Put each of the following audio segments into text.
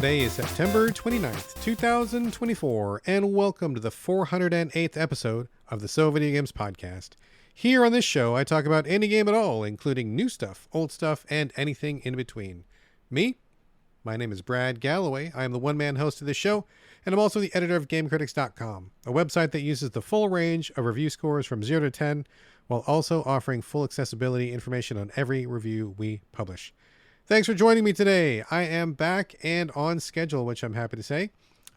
Today is September 29th, 2024, and welcome to the 408th episode of the So Video Games podcast. Here on this show, I talk about any game at all, including new stuff, old stuff, and anything in between. My name is Brad Galloway. I am the one-man host of this show, and I'm also the editor of GameCritics.com, a website that uses the full range of review scores from 0 to 10, while also offering full accessibility information on every review we publish. Thanks for joining me today. I am back and on schedule, which I'm happy to say.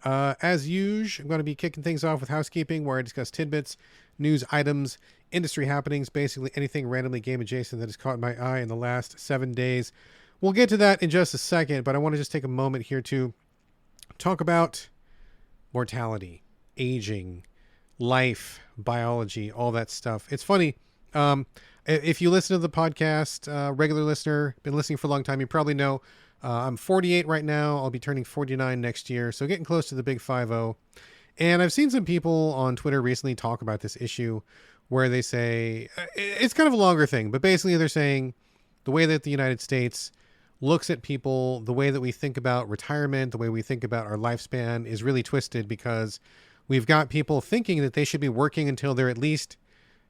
As usual, I'm going to be kicking things off with housekeeping, where I discuss tidbits, news items, industry happenings, basically anything randomly game adjacent that has caught my eye in the last 7 days. We'll get to that in just a second, but I want to just take a moment here to talk about mortality, aging, life, biology, all that stuff. It's funny. If you listen to the podcast, regular listener, been listening for a long time, you probably know I'm 48 right now. I'll be turning 49 next year, so getting close to the big 50. And I've seen some people on Twitter recently talk about this issue where they say, it's kind of a longer thing, but basically they're saying the way that the United States looks at people, the way that we think about retirement, the way we think about our lifespan is really twisted, because we've got people thinking that they should be working until they're at least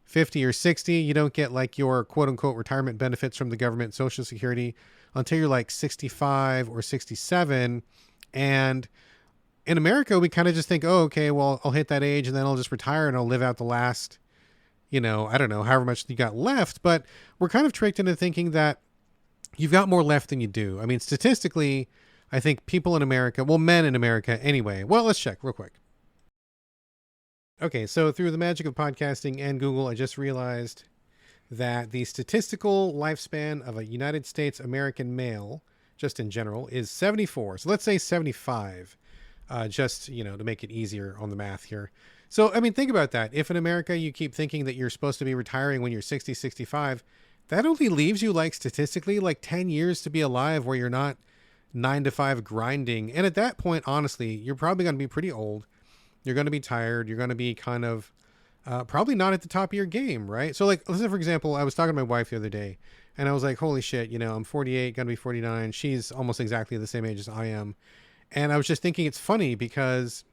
50 or 60. You don't get like your quote unquote retirement benefits from the government, Social Security, until you're like 65 or 67. And in America, we kind of just think, oh, okay, well, I'll hit that age and then I'll just retire and I'll live out the last, I don't know, however much you got left. But we're kind of tricked into thinking that you've got more left than you do. I mean, statistically, I think people in America, well, men in America anyway. Well, let's check real quick. Okay, so through the magic of podcasting and Google, I just realized that the statistical lifespan of a United States American male, just in general, is 74. So let's say 75, just, to make it easier on the math here. So, I mean, think about that. If in America you keep thinking that you're supposed to be retiring when you're 60, 65, that only leaves you, like, statistically, like 10 years to be alive where you're not 9 to 5 grinding. And at that point, honestly, you're probably going to be pretty old. You're going to be tired. You're going to be kind of probably not at the top of your game, right? So, like, let's say, for example, I was talking to my wife the other day, and I was like, holy shit, I'm 48, going to be 49. She's almost exactly the same age as I am. And I was just thinking it's funny because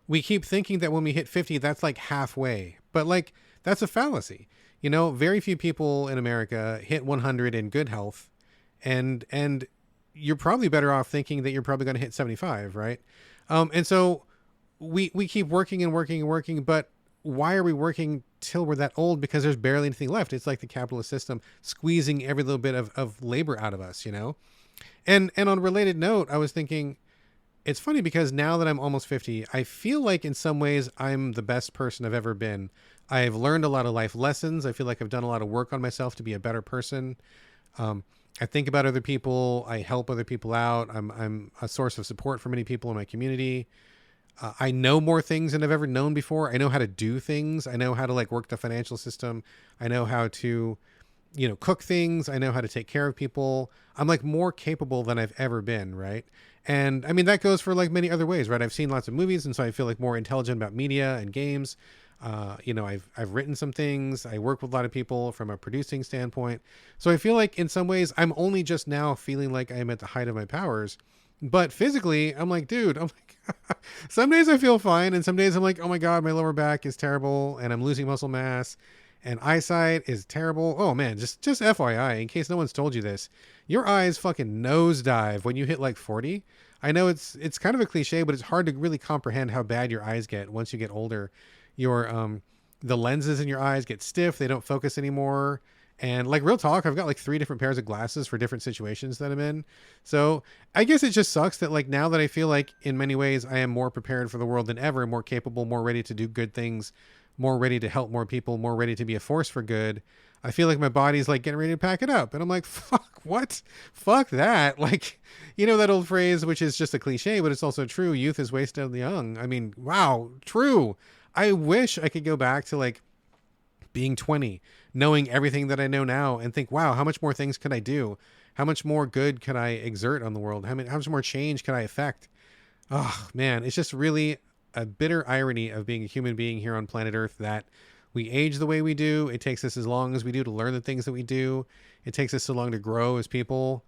we keep thinking that when we hit 50, that's like halfway. But, like, that's a fallacy. Very few people in America hit 100 in good health. And you're probably better off thinking that you're probably going to hit 75, right? And so we keep working and working and working, but why are we working till we're that old? Because there's barely anything left. It's like the capitalist system squeezing every little bit of labor out of us, And on a related note, I was thinking, it's funny because now that I'm almost 50, I feel like in some ways I'm the best person I've ever been. I've learned a lot of life lessons. I feel like I've done a lot of work on myself to be a better person. I think about other people. I help other people out. I'm a source of support for many people in my community. I know more things than I've ever known before. I know how to do things. I know how to work the financial system. I know how to, cook things. I know how to take care of people. I'm more capable than I've ever been. Right. And I mean, that goes for many other ways, right? I've seen lots of movies, and so I feel more intelligent about media and games. I've written some things. I work with a lot of people from a producing standpoint. So I feel like in some ways I'm only just now feeling like I'm at the height of my powers. But physically, I'm dude, some days I feel fine. And some days I'm oh my God, my lower back is terrible and I'm losing muscle mass and eyesight is terrible. Oh man, just FYI, in case no one's told you this, your eyes fucking nosedive when you hit 40. I know it's kind of a cliche, but it's hard to really comprehend how bad your eyes get once you get older. The lenses in your eyes get stiff. They don't focus anymore. And real talk, I've got 3 different pairs of glasses for different situations that I'm in. So I guess it just sucks that now that I feel in many ways I am more prepared for the world than ever, more capable, more ready to do good things, more ready to help more people, more ready to be a force for good. I feel like my body's getting ready to pack it up. And I'm fuck, what? Fuck that. That old phrase, which is just a cliche, but it's also true. Youth is wasted on the young. I mean, wow, true. I wish I could go back to being 20, knowing everything that I know now, and think, wow, how much more things could I do? How much more good could I exert on the world? How much more change could I affect? Oh man, it's just really a bitter irony of being a human being here on planet Earth that we age the way we do. It takes us as long as we do to learn the things that we do. It takes us so long to grow as people.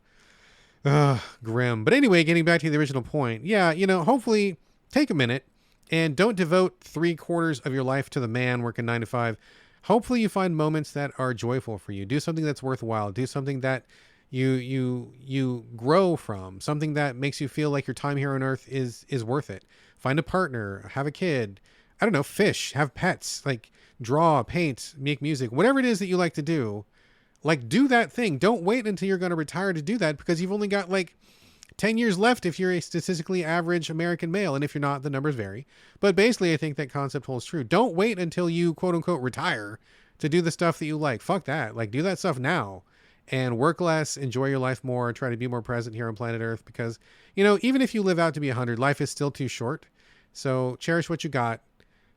Grim. But anyway, getting back to the original point. Yeah, hopefully take a minute and don't devote 3/4 of your life to the man working 9 to 5. Hopefully you find moments that are joyful for you. Do something that's worthwhile. Do something that you grow from. Something that makes you feel like your time here on Earth is worth it. Find a partner. Have a kid. I don't know. Fish. Have pets. Like draw, paint, make music. Whatever it is that you like to do. Like, do that thing. Don't wait until you're going to retire to do that, because you've only got like 10 years left if you're a statistically average American male. And if you're not, the numbers vary. But basically, I think that concept holds true. Don't wait until you, quote unquote, retire to do the stuff that you like. Fuck that. Like, do that stuff now and work less, enjoy your life more, try to be more present here on planet Earth. Because, even if you live out to be 100, life is still too short. So cherish what you got.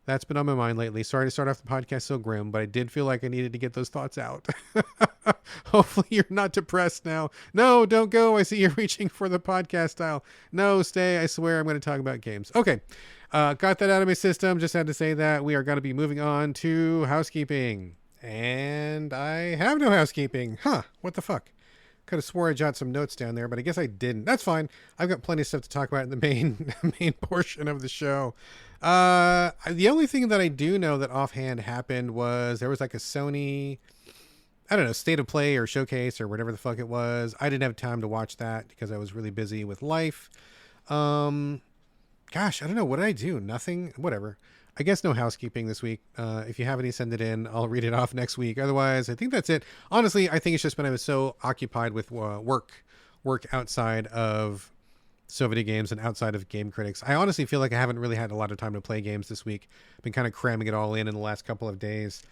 That's been on my mind lately. Sorry to start off the podcast so grim, but I did feel like I needed to get those thoughts out. Hopefully you're not depressed now. No, don't go. I see you're reaching for the podcast style. No, stay. I swear I'm going to talk about games. Okay. Got that out of my system. Just had to say that we are going to be moving on to housekeeping. And I have no housekeeping. Huh. What the fuck? Could have swore I jotted some notes down there, but I guess I didn't. That's fine. I've got plenty of stuff to talk about in the main portion of the show. The only thing that I do know that offhand happened was there was like a Sony, I don't know, state of play or showcase or whatever the fuck it was. I didn't have time to watch that because I was really busy with life. Gosh, I don't know. What did I do? Nothing. Whatever. I guess no housekeeping this week. If you have any, send it in. I'll read it off next week. Otherwise, I think that's it. Honestly, I think it's just been I was so occupied with work outside of Video Games and outside of Game Critics. I honestly feel like I haven't really had a lot of time to play games this week. I've been kind of cramming it all in the last couple of days.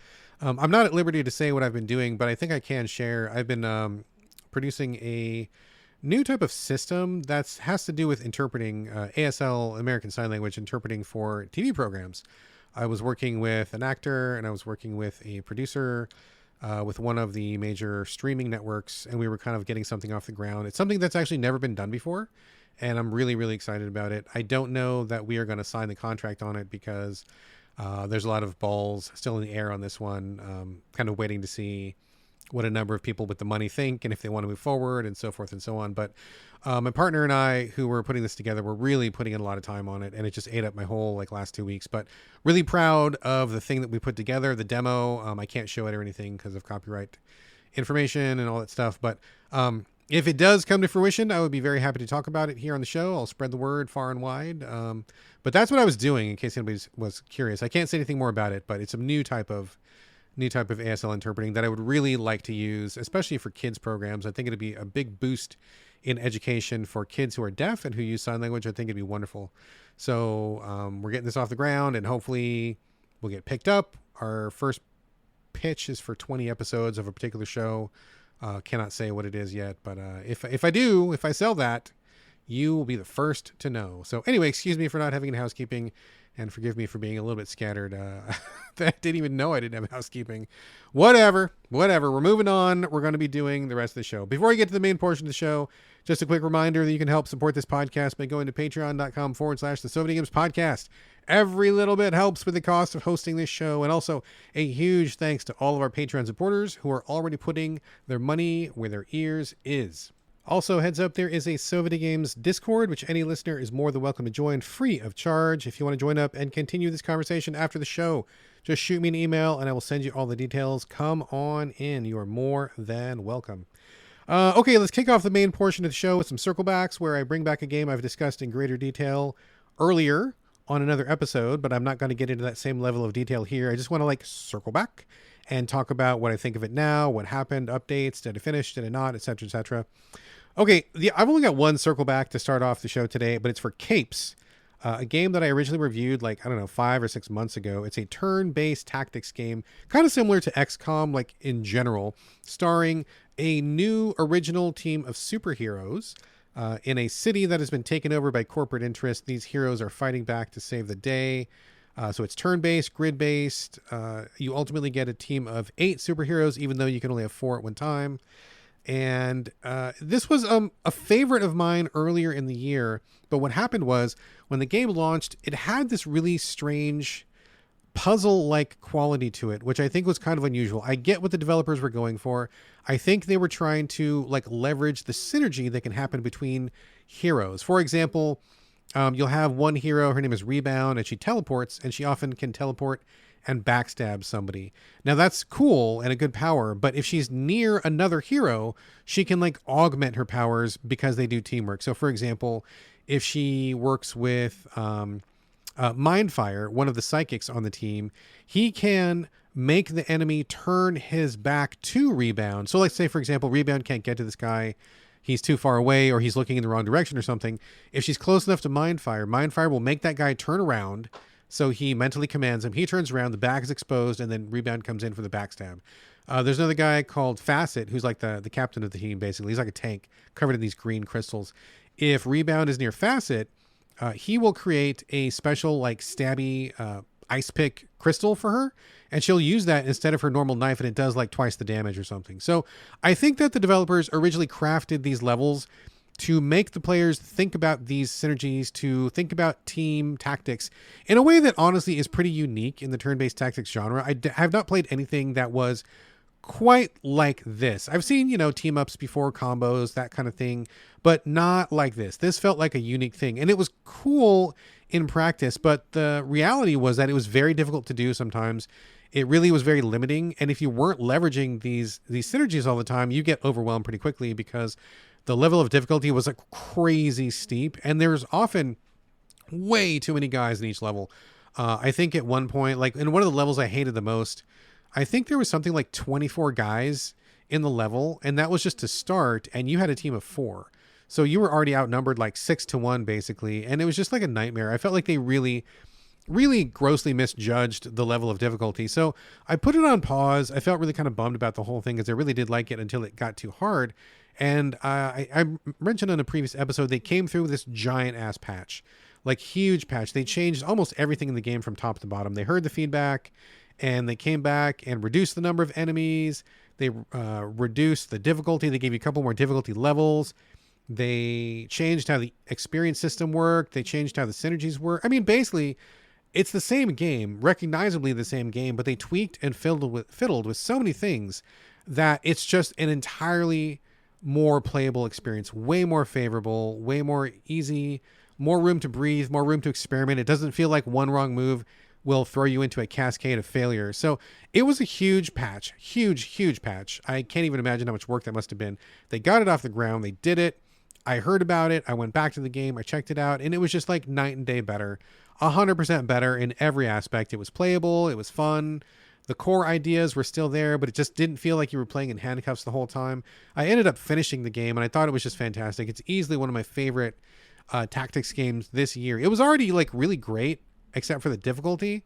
I'm not at liberty to say what I've been doing, but I think I can share. I've been producing a new type of system that has to do with interpreting ASL, American Sign Language, interpreting for TV programs. I was working with an actor and I was working with a producer with one of the major streaming networks, and we were kind of getting something off the ground. It's something that's actually never been done before, and I'm really, really excited about it. I don't know that we are going to sign the contract on it because there's a lot of balls still in the air on this one, kind of waiting to see what a number of people with the money think and if they want to move forward and so forth and so on. But my partner and I, who were putting this together, were really putting in a lot of time on it, and it just ate up my whole last 2 weeks. But really proud of the thing that we put together, the demo. I can't show it or anything because of copyright information and all that stuff. But if it does come to fruition, I would be very happy to talk about it here on the show. I'll spread the word far and wide. But that's what I was doing, in case anybody was curious. I can't say anything more about it, but it's a new type of ASL interpreting that I would really like to use, especially for kids programs. I think it'd be a big boost in education for kids who are deaf and who use sign language. I think it'd be wonderful. So we're getting this off the ground, and hopefully we'll get picked up. Our first pitch is for 20 episodes of a particular show. Cannot say what it is yet, but if I sell that, you will be the first to know. So anyway, excuse me for not having any housekeeping, and forgive me for being a little bit scattered. I didn't even know I didn't have housekeeping. Whatever. We're moving on. We're going to be doing the rest of the show. Before we get to the main portion of the show, just a quick reminder that you can help support this podcast by going to patreon.com/the Videogames podcast. Every little bit helps with the cost of hosting this show. And also a huge thanks to all of our Patreon supporters who are already putting their money where their ears is. Also, heads up, there is a Videogames Discord, which any listener is more than welcome to join free of charge. If you want to join up and continue this conversation after the show, just shoot me an email and I will send you all the details. Come on in. You are more than welcome. Okay, let's kick off the main portion of the show with some circle backs, where I bring back a game I've discussed in greater detail earlier on another episode, but I'm not going to get into that same level of detail here. I just want to circle back and talk about what I think of it now, what happened, updates, did I finish, did I not, etc., etc. Okay, I've only got one circle back to start off the show today, but it's for Capes, a game that I originally reviewed 5 or 6 months ago. It's a turn-based tactics game, kind of similar to XCOM, in general, starring a new original team of superheroes in a city that has been taken over by corporate interests. These heroes are fighting back to save the day. So it's turn-based, grid-based. You ultimately get a team of 8 superheroes, even though you can only have 4 at one time. And this was a favorite of mine earlier in the year. But what happened was, when the game launched, it had this really strange puzzle-like quality to it, which I think was kind of unusual. I get what the developers were going for. I think they were trying to like leverage the synergy that can happen between heroes. For example, you'll have one hero, her name is Rebound, and she teleports, and she often can teleport and backstab somebody. Now that's cool and a good power, but if she's near another hero, she can like augment her powers because they do teamwork. So for example, if she works with Mindfire, one of the psychics on the team, he can make the enemy turn his back to Rebound. So let's say, for example, Rebound can't get to this guy. He's too far away or he's looking in the wrong direction or something. If she's close enough to Mindfire, Mindfire will make that guy turn around. So he mentally commands him. He turns around, the back is exposed, and then Rebound comes in for the backstab. There's another guy called Facet, who's like the captain of the team, basically. He's like a tank covered in these green crystals. If Rebound is near Facet, he will create a special like stabby ice pick crystal for her, and she'll use that instead of her normal knife, and it does like twice the damage or something. So I think that the developers originally crafted these levels to make the players think about these synergies, to think about team tactics in a way that honestly is pretty unique in the turn-based tactics genre. I have not played anything that was quite like this. I've seen, team ups before, combos, that kind of thing, but not like this. This felt like a unique thing, and it was cool in practice, but the reality was that it was very difficult to do sometimes. It really was very limiting, and if you weren't leveraging these synergies all the time, you get overwhelmed pretty quickly because the level of difficulty was like crazy steep, and there's often way too many guys in each level. I think at one point, like in one of the levels I hated the most, I think there was something like 24 guys in the level, and that was just to start, and you had a team of 4. So you were already outnumbered like 6-1 basically, and it was just like a nightmare. I felt like they really grossly misjudged the level of difficulty. So I put it on pause. I felt really kind of bummed about the whole thing because I really did like it until it got too hard. And I mentioned on a previous episode, they came through with this giant ass patch, like huge patch. They changed almost everything in the game from top to bottom. They heard the feedback and they came back and reduced the number of enemies. They reduced the difficulty. They gave you a couple more difficulty levels. They changed how the experience system worked. They changed how the synergies work. I mean, basically, it's the same game, recognizably the same game, but they tweaked and fiddled with so many things that it's just an entirely more playable experience, way more favorable, way more easy, more room to breathe, more room to experiment. It doesn't feel like one wrong move will throw you into a cascade of failure. So it was a huge patch, huge patch. I can't even imagine how much work that must have been. They got it off the ground. They did it. I heard about it. I went back to the game. I checked it out, and it was just like night and day better. 100% better in every aspect. It was playable. It was fun. The core ideas were still there, but it just didn't feel like you were playing in handcuffs the whole time. I ended up finishing the game, and I thought it was just fantastic. It's easily one of my favorite tactics games this year. It was already like really great, except for the difficulty.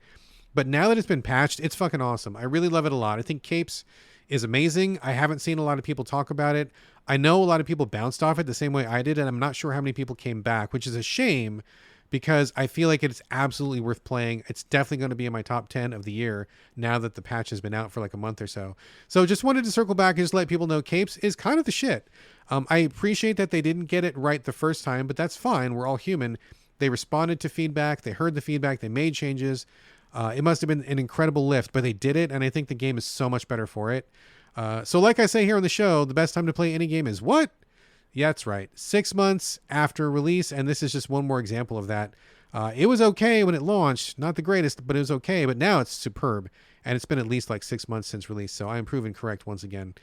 But now that it's been patched, it's fucking awesome. I really love it a lot. I think Capes is amazing. I haven't seen a lot of people talk about it. I know a lot of people bounced off it the same way I did, and I'm not sure how many people came back, which is a shame because I feel like it's absolutely worth playing. It's definitely going to be in my top 10 of the year now that the patch has been out for like a month or so. So just wanted to circle back and just let people know Capes is kind of the shit. I appreciate that they didn't get it right the first time, but that's fine. We're all human. They responded to feedback. They heard the feedback. They made changes. It must have been an incredible lift, but they did it, and I think the game is so much better for it. So like I say here on the show, the best time to play any game is what? Yeah, that's right. 6 months after release, and this is just one more example of that. It was okay when it launched. Not the greatest, but it was okay. But now it's superb, and it's been at least like 6 months since release, so I am proven correct once again.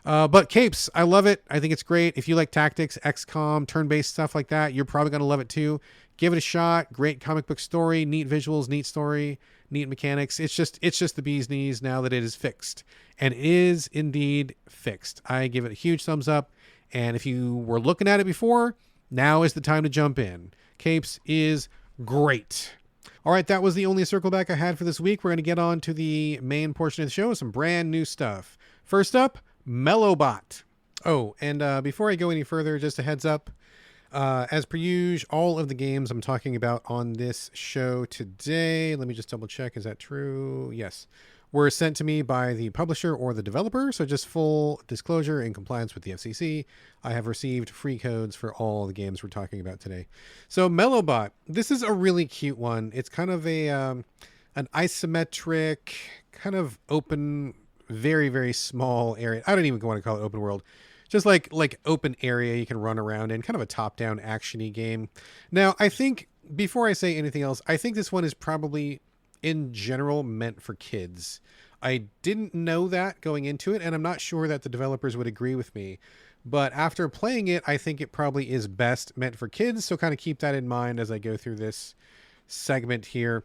But Capes, I love it. I think it's great. If you like tactics, XCOM, turn-based stuff like that, you're probably going to love it too. Give it a shot. Great comic book story, neat visuals, neat story, neat mechanics. It's just the bee's knees now that it is fixed, and it is indeed fixed. I give it a huge thumbs up. And if you were looking at it before, now is the time to jump in. Capes is great. All right, that was the only circle back I had for this week. We're going to get on to the main portion of the show with some brand new stuff. First up, Melobot. Oh, and before I go any further, just a heads up. As per usual, all of the games I'm talking about on this show today, let me just double check. Is that true? Yes. Were sent to me by the publisher or the developer. So just full disclosure in compliance with the FCC, I have received free codes for all the games we're talking about today. So Melobot, this is a really cute one. It's kind of a an isometric kind of open, very very small area. I don't even want to call it open world, just like open area you can run around in, kind of a top down actiony game. Now I think before I say anything else, I think this one is probably in general meant for kids. I didn't know that going into it, and I'm not sure that the developers would agree with me. But after playing it, I think it probably is best meant for kids. So kind of keep that in mind as I go through this segment here.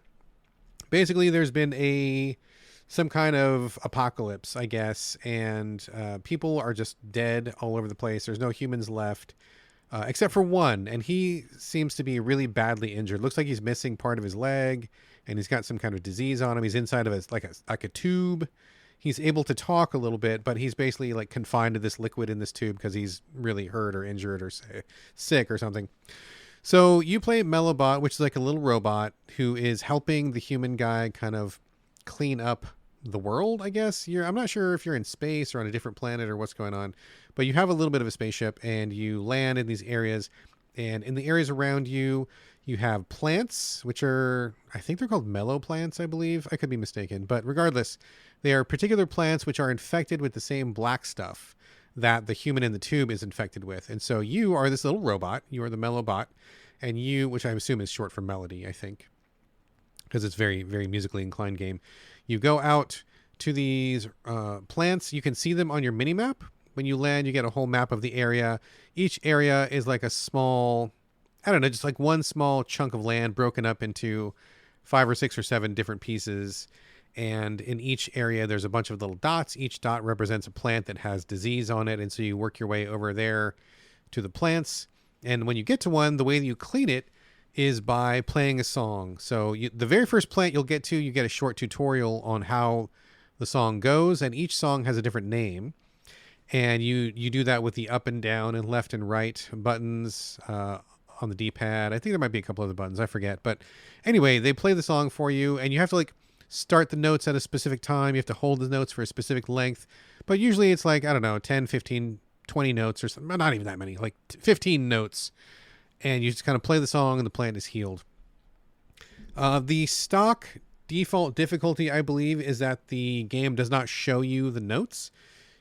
Basically, there's been some kind of apocalypse, I guess, and people are just dead all over the place. There's no humans left, except for one, and he seems to be really badly injured. Looks like he's missing part of his leg, and he's got some kind of disease on him. He's inside of like a tube. He's able to talk a little bit, but he's basically like confined to this liquid in this tube because he's really hurt or injured or sick or something. So you play Melobot, which is like a little robot who is helping the human guy kind of clean up the world, I guess. I'm not sure if you're in space or on a different planet or what's going on, but you have a little bit of a spaceship and you land in these areas, and in the areas around you, you have plants, which are, I think they're called mellow plants, I believe. I could be mistaken, but regardless, they are particular plants which are infected with the same black stuff that the human in the tube is infected with. And so you are this little robot. You are the Melobot, and you, which I assume is short for melody, I think, because it's very, very musically inclined game. You go out to these plants. You can see them on your mini map. When you land, you get a whole map of the area. Each area is like a small, I don't know, just like one small chunk of land broken up into 5 or 6 or 7 different pieces. And in each area, there's a bunch of little dots. Each dot represents a plant that has disease on it. And so you work your way over there to the plants. And when you get to one, the way that you clean it is by playing a song. So the very first plant you'll get to, you get a short tutorial on how the song goes. And each song has a different name. And you do that with the up and down and left and right buttons on the D-pad. I think there might be a couple other buttons. I forget. But anyway, they play the song for you. And you have to like start the notes at a specific time. You have to hold the notes for a specific length. But usually it's like, I don't know, 10, 15, 20 notes or something. Not even that many, like 15 notes. And you just kind of play the song and the plant is healed. The stock default difficulty, I believe, is that the game does not show you the notes.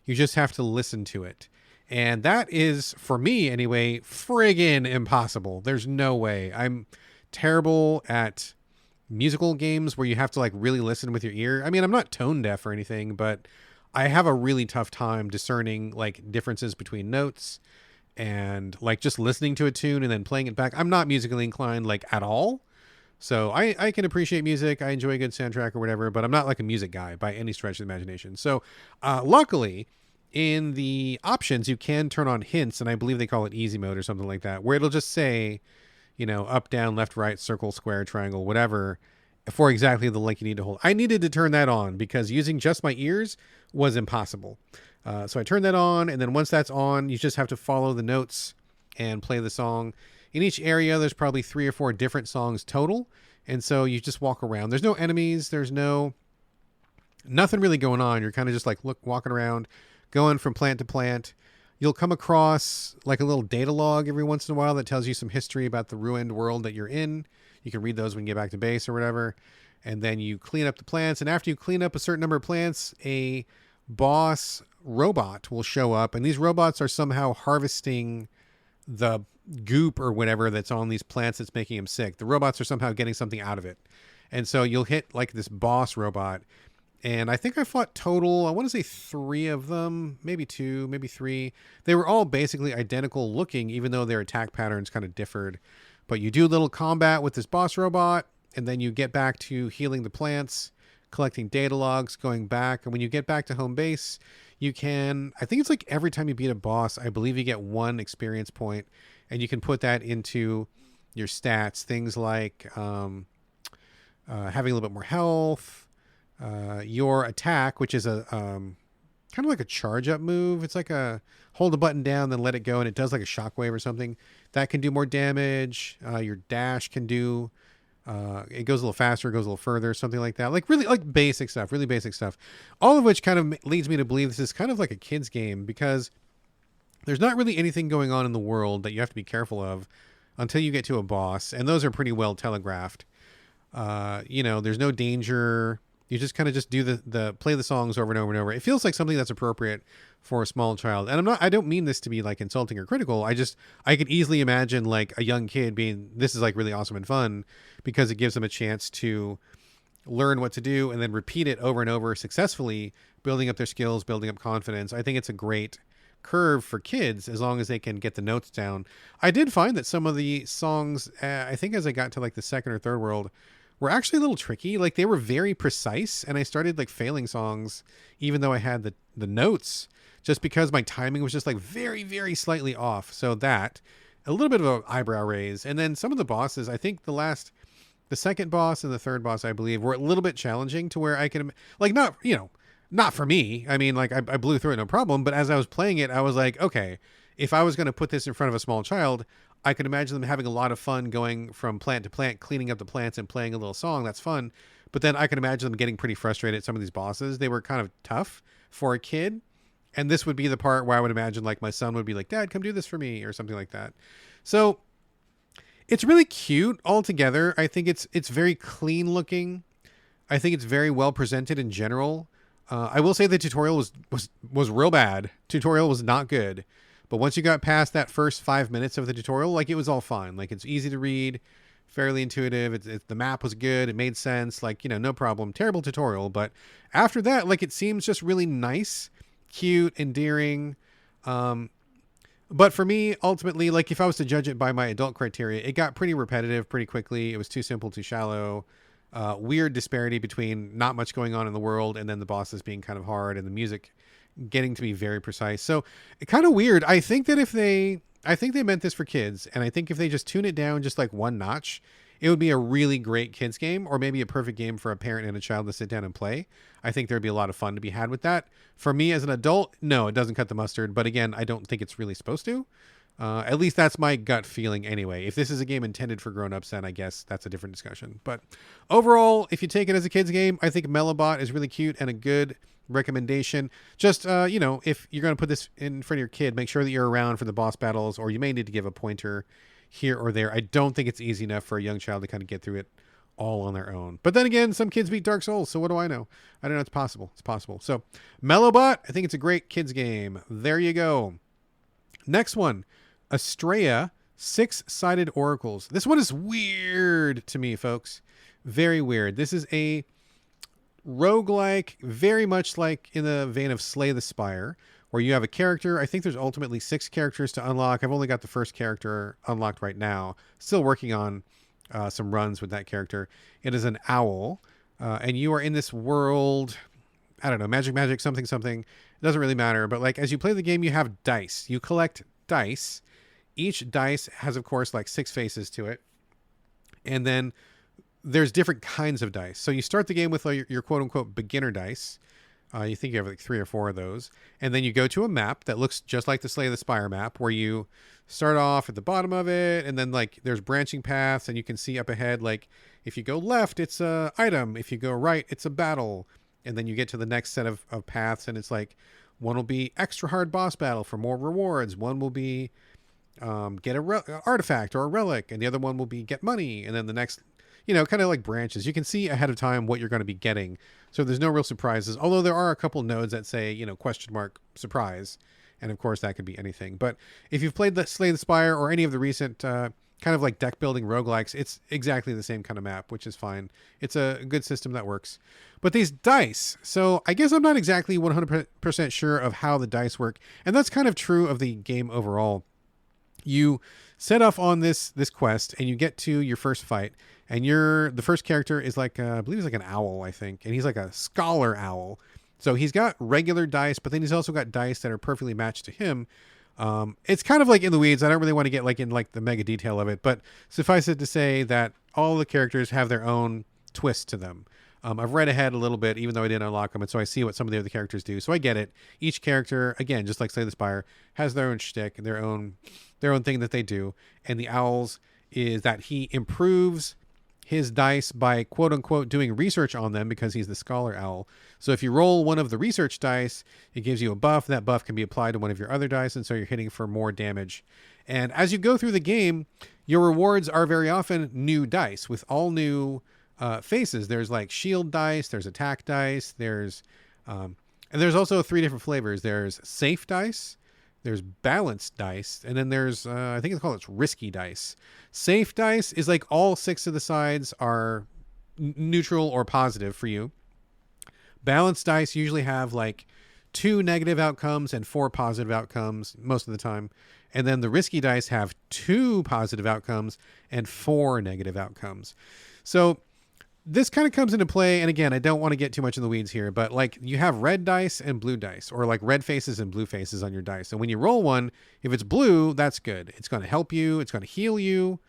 You just have to listen to it. And that is, for me anyway, friggin' impossible. There's no way. I'm terrible at musical games where you have to like really listen with your ear. I mean, I'm not tone deaf or anything, but I have a really tough time discerning like differences between notes and like just listening to a tune and then playing it back. I'm not musically inclined like at all. So I can appreciate music. I enjoy a good soundtrack or whatever, but I'm not like a music guy by any stretch of the imagination. So luckily in the options, you can turn on hints, and I believe they call it easy mode or something like that, where it'll just say, you know, up, down, left, right, circle, square, triangle, whatever, for exactly the length you need to hold. I needed to turn that on because using just my ears was impossible. So I turned that on, and then once that's on, you just have to follow the notes and play the song. In each area, there's probably 3 or 4 different songs total, and so you just walk around. There's no enemies. There's nothing really going on. You're kind of just like walking around, going from plant to plant. You'll come across like a little data log every once in a while that tells you some history about the ruined world that you're in. You can read those when you get back to base or whatever. And then you clean up the plants. And after you clean up a certain number of plants, a boss robot will show up. And these robots are somehow harvesting the goop or whatever that's on these plants that's making them sick. The robots are somehow getting something out of it. And so you'll hit like this boss robot. And I think I fought total, I want to say 3 of them, maybe 2, maybe 3. They were all basically identical looking, even though their attack patterns kind of differed. But you do a little combat with this boss robot, and then you get back to healing the plants, collecting data logs, going back. And when you get back to home base, you can, I think it's like every time you beat a boss, I believe you get 1 experience point, and you can put that into your stats. Things like having a little bit more health, your attack, which is a kind of like a charge up move. It's like a hold a button down, then let it go, and it does like a shockwave or something. That can do more damage. Your dash can do, it goes a little faster, it goes a little further, something like that. Like really like basic stuff, really basic stuff. All of which kind of leads me to believe this is kind of like a kid's game because there's not really anything going on in the world that you have to be careful of until you get to a boss, and those are pretty well telegraphed. There's no danger. You just kind of just do the play the songs over and over and over. It feels like something that's appropriate for a small child. And I don't mean this to be like insulting or critical. I could easily imagine like a young kid being, this is like really awesome and fun because it gives them a chance to learn what to do and then repeat it over and over successfully, building up their skills, building up confidence. I think it's a great curve for kids as long as they can get the notes down. I did find that some of the songs, I think as I got to like the second or third world, were actually a little tricky. Like they were very precise, and I started like failing songs even though I had the notes, just because my timing was just like very, very slightly off. So that, a little bit of an eyebrow raise. And then some of the bosses, I think the second boss and the third boss, I believe, were a little bit challenging to where I can, like, not for me. I mean, like, I blew through it, no problem. But as I was playing it, I was like, okay, if I was going to put this in front of a small child, I could imagine them having a lot of fun going from plant to plant, cleaning up the plants and playing a little song. That's fun. But then I can imagine them getting pretty frustrated at some of these bosses. They were kind of tough for a kid. And this would be the part where I would imagine like my son would be like, Dad, come do this for me, or something like that. So it's really cute altogether. I think it's very clean looking. I think it's very well presented in general. I will say the tutorial was real bad. Tutorial was not good. But once you got past that first 5 minutes of the tutorial, like it was all fine. Like it's easy to read, fairly intuitive. The map was good. It made sense. Like, no problem. Terrible tutorial. But after that, like it seems just really nice, cute, endearing. But for me, ultimately, like if I was to judge it by my adult criteria, it got pretty repetitive pretty quickly. It was too simple, too shallow. Weird disparity between not much going on in the world and then the bosses being kind of hard and the music getting to be very precise. So kind of weird. I think they meant this for kids. And I think if they just tune it down just like one notch, it would be a really great kids game, or maybe a perfect game for a parent and a child to sit down and play. I think there'd be a lot of fun to be had with that. For me as an adult, no, it doesn't cut the mustard. But again, I don't think it's really supposed to. At least that's my gut feeling anyway. If this is a game intended for grown-ups, then I guess that's a different discussion. But overall, if you take it as a kid's game, I think Melobot is really cute and a good recommendation. Just, if you're going to put this in front of your kid, make sure that you're around for the boss battles, or you may need to give a pointer here or there. I don't think it's easy enough for a young child to kind of get through it all on their own. But then again, some kids beat Dark Souls, so what do I know? I don't know. It's possible. It's possible. So Melobot, I think it's a great kids game. There you go. Next one. Astrea, 6-sided oracles. This one is weird to me, folks. Very weird. This is a roguelike, very much like in the vein of Slay the Spire, where you have a character. I think there's ultimately 6 characters to unlock. I've only got the first character unlocked right now. Still working on some runs with that character. It is an owl, and you are in this world. I don't know, magic, something. It doesn't really matter. But like as you play the game, you have dice. You collect dice. Each dice has, of course, like 6 faces to it. And then there's different kinds of dice. So you start the game with your quote-unquote beginner dice. You think you have like 3 or 4 of those. And then you go to a map that looks just like the Slay the Spire map, where you start off at the bottom of it. And then like there's branching paths, and you can see up ahead, like if you go left, it's a item. If you go right, it's a battle. And then you get to the next set of paths, and it's like one will be extra hard boss battle for more rewards. One will be get a artifact or a relic, and the other one will be get money, and then the next, kind of like branches. You can see ahead of time what you're going to be getting, so there's no real surprises, although there are a couple nodes that say question mark surprise, and of course that could be anything. But if you've played the Slay the Spire or any of the recent kind of like deck building roguelikes, it's exactly the same kind of map, which is fine. It's a good system that works. But these dice, so I guess I'm not exactly 100% sure of how the dice work, and that's kind of true of the game overall. You set off on this quest, and you get to your first fight, and the first character is like, I believe he's like an owl, I think, and he's like a scholar owl. So he's got regular dice, but then he's also got dice that are perfectly matched to him. It's kind of like in the weeds. I don't really want to get like in like the mega detail of it, but suffice it to say that all the characters have their own twist to them. I've read ahead a little bit, even though I didn't unlock them, and so I see what some of the other characters do. So I get it. Each character, again, just like Slay the Spire, has their own shtick and their own thing that they do. And the owl's is that he improves his dice by quote unquote doing research on them, because he's the scholar owl. So if you roll one of the research dice, it gives you a buff. That buff can be applied to one of your other dice, and so you're hitting for more damage. And as you go through the game, your rewards are very often new dice with all new faces. There's like shield dice, there's attack dice, and there's also 3 different flavors. There's safe dice, there's balanced dice, and then there's I think it's risky dice. Safe dice is like all 6 of the sides are neutral or positive for you. Balanced dice usually have like 2 negative outcomes and 4 positive outcomes most of the time. And then the risky dice have 2 positive outcomes and 4 negative outcomes. So this kind of comes into play. And again, I don't want to get too much in the weeds here, but like you have red dice and blue dice, or like red faces and blue faces on your dice. And when you roll one, if it's blue, that's good. It's going to help you. It's going to heal you,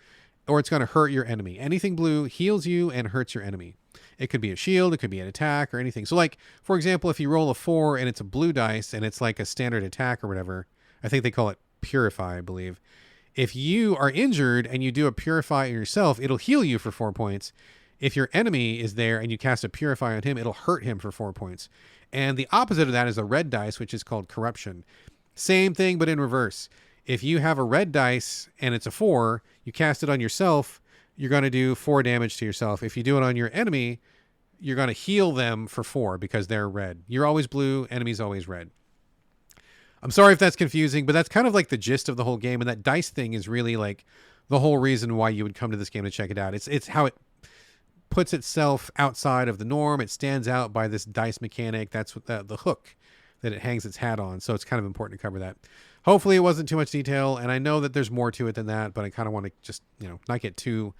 or it's going to hurt your enemy. Anything blue heals you and hurts your enemy. It could be a shield, it could be an attack or anything. So like, for example, if you roll a 4 and it's a blue dice and it's like a standard attack or whatever, I think they call it Purify, I believe. If you are injured and you do a Purify yourself, it'll heal you for 4 points. If your enemy is there and you cast a Purify on him, it'll hurt him for 4 points. And the opposite of that is a red dice, which is called Corruption. Same thing, but in reverse. If you have a red dice and it's a 4, you cast it on yourself, you're going to do 4 damage to yourself. If you do it on your enemy, you're going to heal them for 4 because they're red. You're always blue, enemy's always red. I'm sorry if that's confusing, but that's kind of like the gist of the whole game. And that dice thing is really like the whole reason why you would come to this game to check it out. It's how it puts itself outside of the norm. It stands out by this dice mechanic. That's what the hook that it hangs its hat on. So it's kind of important to cover that. Hopefully it wasn't too much detail, and I know that there's more to it than that, but I kind of want to just, not get too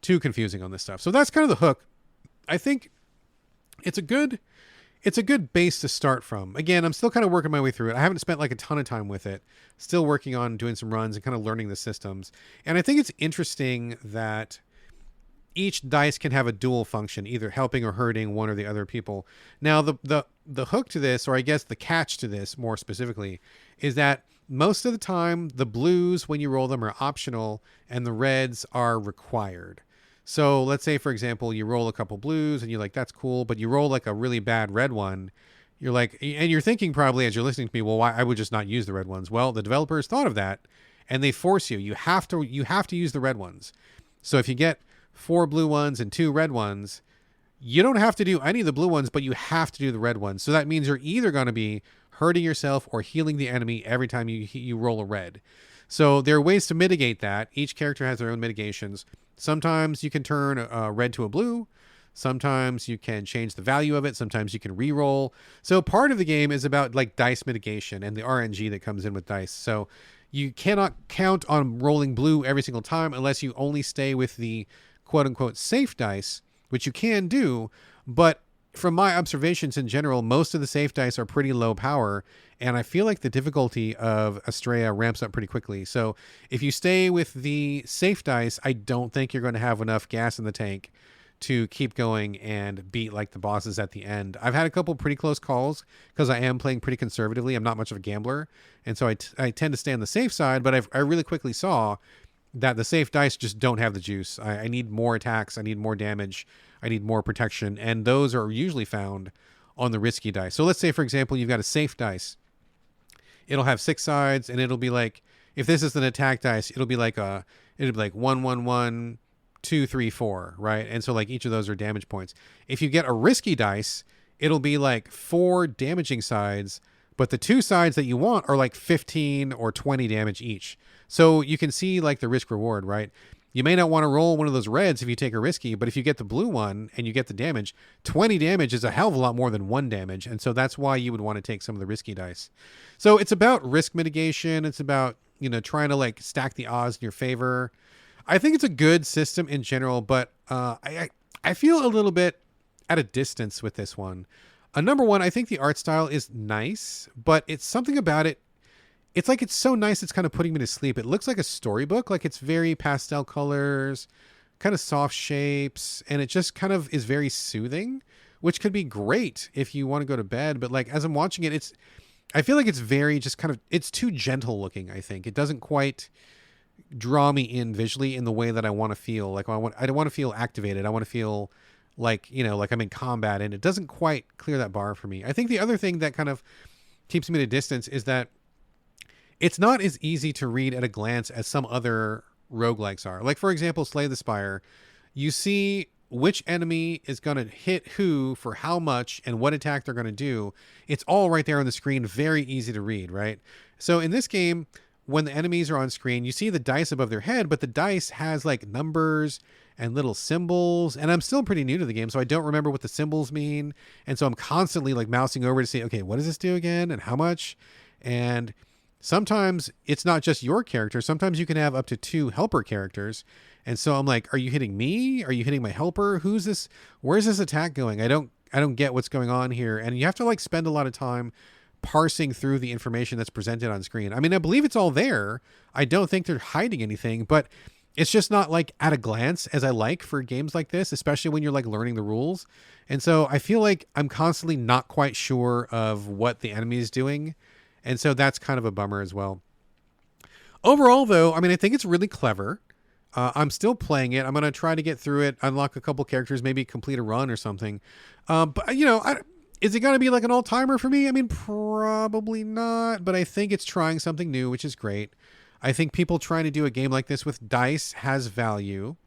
confusing on this stuff. So that's kind of the hook. I think it's a good base to start from. Again, I'm still kind of working my way through it. I haven't spent like a ton of time with it. Still working on doing some runs and kind of learning the systems. And I think it's interesting that each dice can have a dual function, either helping or hurting one or the other people. Now, the hook to this, or I guess the catch to this more specifically, is that most of the time, the blues, when you roll them, are optional and the reds are required. So let's say, for example, you roll a couple blues and you're like, that's cool, but you roll like a really bad red one. You're like, and you're thinking probably as you're listening to me, well, why I would just not use the red ones. Well, the developers thought of that and they force you. You have to use the red ones. So if you get 4 blue ones and 2 red ones, you don't have to do any of the blue ones, but you have to do the red ones. So that means you're either going to be hurting yourself or healing the enemy every time you roll a red. So there are ways to mitigate that. Each character has their own mitigations. Sometimes you can turn a red to a blue. Sometimes you can change the value of it. Sometimes you can re-roll. So part of the game is about like dice mitigation and the RNG that comes in with dice. So you cannot count on rolling blue every single time unless you only stay with the quote-unquote safe dice, which you can do. But from my observations in general, most of the safe dice are pretty low power, and I feel like the difficulty of Astrea ramps up pretty quickly. So if you stay with the safe dice, I don't think you're going to have enough gas in the tank to keep going and beat like the bosses at the end. I've had a couple pretty close calls because I am playing pretty conservatively. I'm not much of a gambler, and so I tend to stay on the safe side, but I really quickly saw that the safe dice just don't have the juice. I need more attacks. I need more damage. I need more protection. And those are usually found on the risky dice. So let's say, for example, you've got a safe dice. It'll have 6 sides, and it'll be like, if this is an attack dice, it'll be like 1, 1, 1, 2, 3, 4, right? And so like each of those are damage points. If you get a risky dice, it'll be like 4 damaging sides, but the 2 sides that you want are like 15 or 20 damage each. So you can see like the risk reward, right? You may not want to roll one of those reds if you take a risky, but if you get the blue one and you get the damage, 20 damage is a hell of a lot more than 1 damage. And so that's why you would want to take some of the risky dice. So it's about risk mitigation. It's about, trying to like stack the odds in your favor. I think it's a good system in general, but I feel a little bit at a distance with this one. Number one, I think the art style is nice, but it's something about it. It's like it's so nice it's kind of putting me to sleep. It looks like a storybook, like it's very pastel colors, kind of soft shapes, and it just kind of is very soothing, which could be great if you want to go to bed. But like as I'm watching it, I feel like it's very just kind of, it's too gentle looking, I think. It doesn't quite draw me in visually in the way that I want to feel. Like I don't want to feel activated. I want to feel like, like I'm in combat, and it doesn't quite clear that bar for me. I think the other thing that kind of keeps me at a distance is that it's not as easy to read at a glance as some other roguelikes are. Like, for example, Slay the Spire. You see which enemy is going to hit who for how much and what attack they're going to do. It's all right there on the screen. Very easy to read, right? So in this game, when the enemies are on screen, you see the dice above their head, but the dice has like numbers and little symbols. And I'm still pretty new to the game, so I don't remember what the symbols mean. And so I'm constantly like mousing over to see, okay, what does this do again and how much? And sometimes it's not just your character. Sometimes you can have up to 2 helper characters. And so I'm like, are you hitting me? Are you hitting my helper? Who's this? Where's this attack going? I don't get what's going on here. And you have to like spend a lot of time parsing through the information that's presented on screen. I mean, I believe it's all there. I don't think they're hiding anything, but it's just not like at a glance as I like for games like this, especially when you're like learning the rules. And so I feel like I'm constantly not quite sure of what the enemy is doing. And so that's kind of a bummer as well. Overall, though, I mean, I think it's really clever. I'm still playing it. I'm going to try to get through it, unlock a couple characters, maybe complete a run or something. But, you know, is it going to be like an all-timer for me? I mean, probably not, but I think it's trying something new, which is great. I think people trying to do a game like this with dice has value.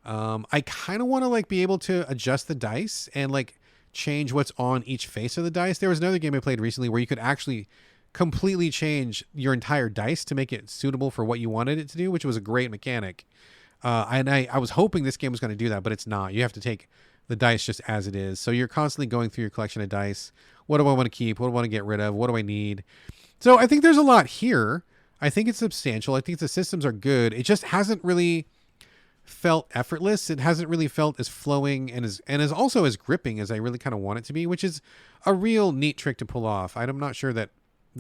I kind of want to like be able to adjust the dice and like change what's on each face of the dice. There was another game I played recently where you could actually completely change your entire dice to make it suitable for what you wanted it to do, which was a great mechanic. And I was hoping this game was going to do that, but it's not. You have to take the dice just as it is. So you're constantly going through your collection of dice. What do I want to keep? What do I want to get rid of? What do I need? So I think there's a lot here. I think it's substantial. I think the systems are good. It just hasn't really felt effortless. It hasn't really felt as flowing and as also as gripping as I really kind of want it to be, which is a real neat trick to pull off. I'm not sure that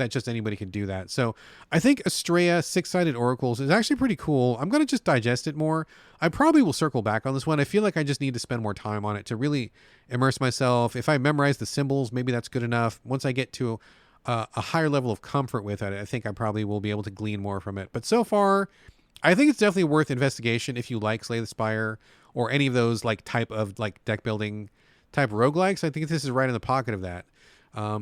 just anybody can do that. So I think Astrea 6-sided oracles is actually pretty cool. I'm going to just digest it more. I probably will circle back on this one. I feel like I just need to spend more time on it to really immerse myself. If I memorize the symbols, maybe that's good enough. Once I get to a higher level of comfort with it, I think I probably will be able to glean more from it. But so far, I think it's definitely worth investigation if you like Slay the Spire or any of those like type of like deck building type roguelikes. I think this is right in the pocket of that.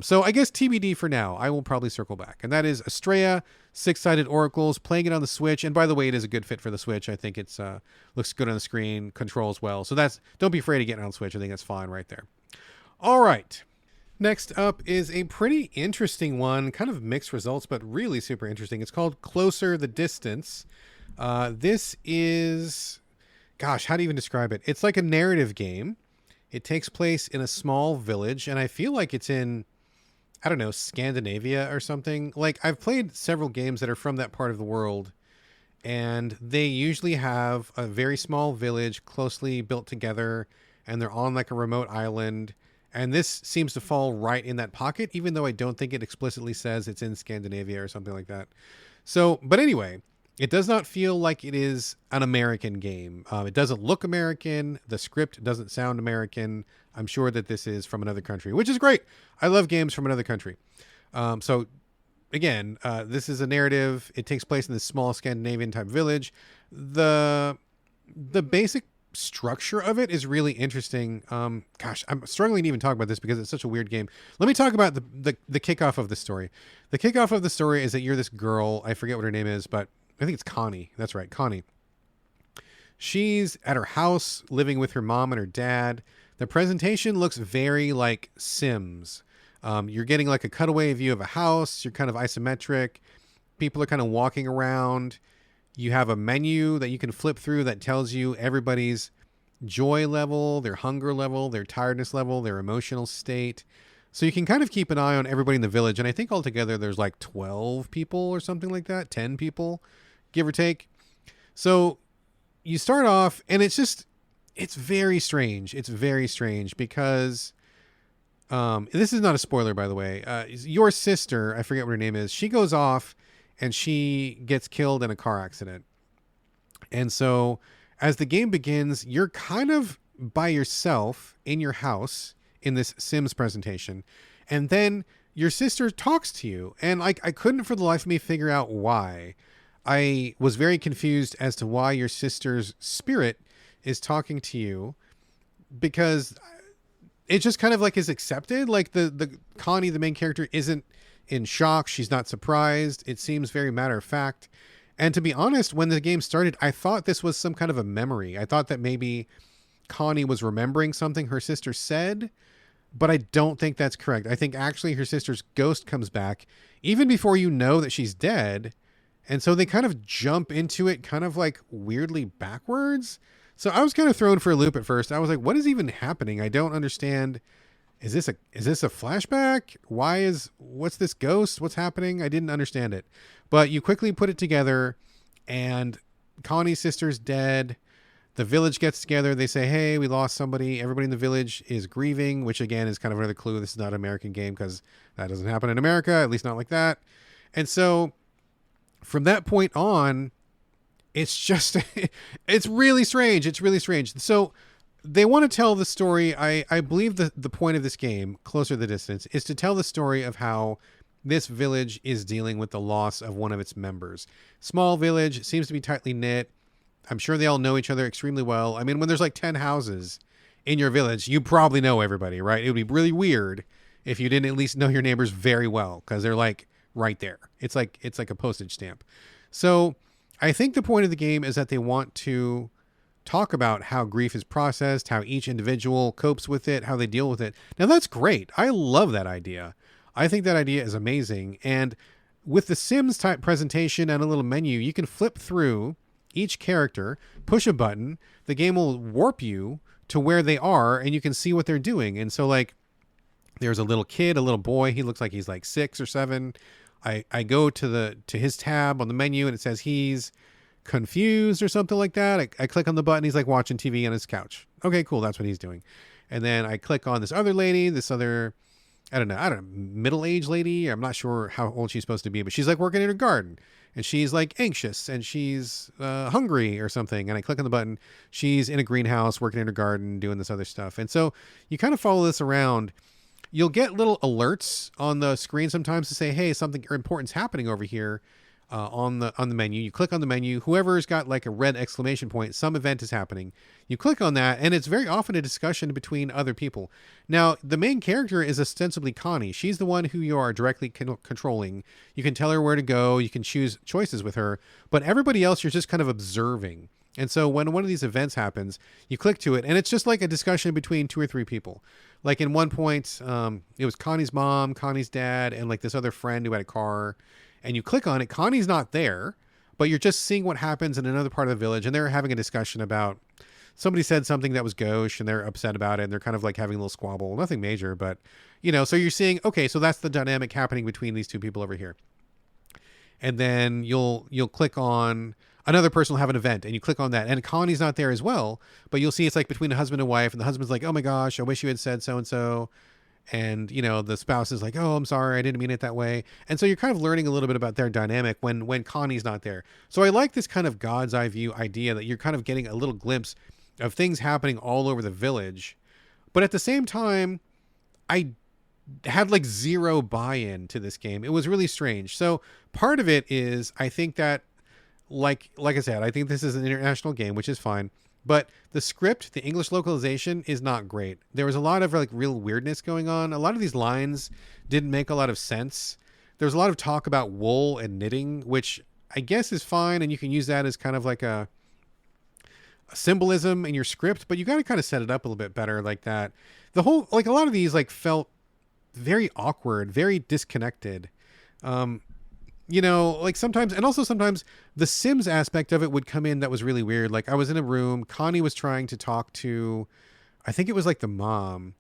So I guess TBD for now. I will probably circle back. And that is Astrea 6-sided oracles, playing it on the Switch. And by the way, it is a good fit for the Switch. I think it's looks good on the screen, controls well. So don't be afraid of getting on the Switch. I think that's fine right there. All right. Next up is a pretty interesting one, kind of mixed results, but really super interesting. It's called Closer the Distance. This is, gosh, how do you even describe it? It's like a narrative game. It takes place in a small village, and I feel like it's in, I don't know, Scandinavia or something. Like, I've played several games that are from that part of the world, and they usually have a very small village closely built together, and they're on like a remote island. And this seems to fall right in that pocket, even though I don't think it explicitly says it's in Scandinavia or something like that. So, but anyway, it does not feel like it is an American game. It doesn't look American. The script doesn't sound American. I'm sure that this is from another country, which is great. I love games from another country. So again, this is a narrative. It takes place in this small Scandinavian type village. The basic structure of it is really interesting. Gosh, I'm struggling to even talk about this because it's such a weird game. Let me talk about the kickoff of the story. The kickoff of the story is that you're this girl. I forget what her name is, but I think it's Connie. That's right, Connie. She's at her house living with her mom and her dad. The presentation looks very like Sims. You're getting like a cutaway view of a house. You're kind of isometric. People are kind of walking around. You have a menu that you can flip through that tells you everybody's joy level, their hunger level, their tiredness level, their emotional state. So you can kind of keep an eye on everybody in the village. And I think altogether there's like 12 people or something like that, 10 people, give or take. So you start off and it's very strange. It's very strange because this is not a spoiler, by the way. Your sister, I forget what her name is, she goes off and she gets killed in a car accident. And so as the game begins, you're kind of by yourself in your house in this Sims presentation. And then your sister talks to you. And I couldn't for the life of me figure out why. I was very confused as to why your sister's spirit is talking to you, because it just kind of like is accepted. Like the Connie, the main character, isn't in shock. She's not surprised. It seems very matter of fact. And to be honest, when the game started, I thought this was some kind of a memory. I thought that maybe Connie was remembering something her sister said, but I don't think that's correct. I think actually her sister's ghost comes back even before you know that she's dead. And so they kind of jump into it kind of like weirdly backwards. So I was kind of thrown for a loop at first. I was like, what is even happening? I don't understand. Is this a flashback? What's this ghost? What's happening? I didn't understand it. But you quickly put it together, and Connie's sister's dead. The village gets together. They say, hey, we lost somebody. Everybody in the village is grieving, which again is kind of another clue. This is not an American game because that doesn't happen in America, at least not like that. And so from that point on, it's just, it's really strange. It's really strange. So they want to tell the story. I believe the point of this game, Closer to the Distance, is to tell the story of how this village is dealing with the loss of one of its members. Small village, seems to be tightly knit. I'm sure they all know each other extremely well. I mean, when there's like 10 houses in your village, you probably know everybody, right? It would be really weird if you didn't at least know your neighbors very well, because they're like right there. It's like a postage stamp. So I think the point of the game is that they want to talk about how grief is processed, how each individual copes with it, how they deal with it. Now that's great. I love that idea. I think that idea is amazing. And with the Sims type presentation and a little menu, you can flip through each character, push a button, the game will warp you to where they are and you can see what they're doing. And so like there's a little kid, a little boy, he looks like he's like 6 or 7. I go to his tab on the menu and it says he's confused or something like that. I click on the button, he's like watching TV on his couch. Okay, cool, that's what he's doing. And then I click on this other lady, this other I don't know, middle-aged lady. I'm not sure how old she's supposed to be, but she's like working in her garden and she's like anxious and she's hungry or something. And I click on the button. She's in a greenhouse working in her garden, doing this other stuff. And so you kind of follow this around. You'll get little alerts on the screen sometimes to say, hey, something important's happening over here on the menu. You click on the menu. Whoever's got like a red exclamation point, some event is happening. You click on that, and it's very often a discussion between other people. Now, the main character is ostensibly Connie. She's the one who you are directly controlling. You can tell her where to go. You can choose choices with her. But everybody else, you're just kind of observing. And so when one of these events happens, you click to it, and it's just like a discussion between 2 or 3 people. Like in one point, it was Connie's mom, Connie's dad, and like this other friend who had a car. And you click on it, Connie's not there, but you're just seeing what happens in another part of the village. And they're having a discussion about somebody said something that was gauche and they're upset about it. And they're kind of like having a little squabble, nothing major, but you know, so you're seeing, okay, so that's the dynamic happening between these 2 people over here. And then you'll click on another person will have an event and you click on that and Connie's not there as well, but you'll see it's like between a husband and wife and the husband's like, oh my gosh, I wish you had said so-and-so. And, you know, the spouse is like, oh, I'm sorry, I didn't mean it that way. And so you're kind of learning a little bit about their dynamic when Connie's not there. So I like this kind of God's eye view idea that you're kind of getting a little glimpse of things happening all over the village. But at the same time, I had like zero buy-in to this game. It was really strange. So part of it is, I think that, like I said, I think this is an international game, which is fine. But the script, the English localization is not great. There was a lot of like real weirdness going on. A lot of these lines didn't make a lot of sense. There was a lot of talk about wool and knitting, which I guess is fine. And you can use that as kind of like a symbolism in your script, but you got to kind of set it up a little bit better like that. The whole, like a lot of these like felt very awkward, very disconnected. You know, like sometimes, and also sometimes the Sims aspect of it would come in that was really weird. Like I was in a room, Connie was trying to talk to, I think it was like the mom,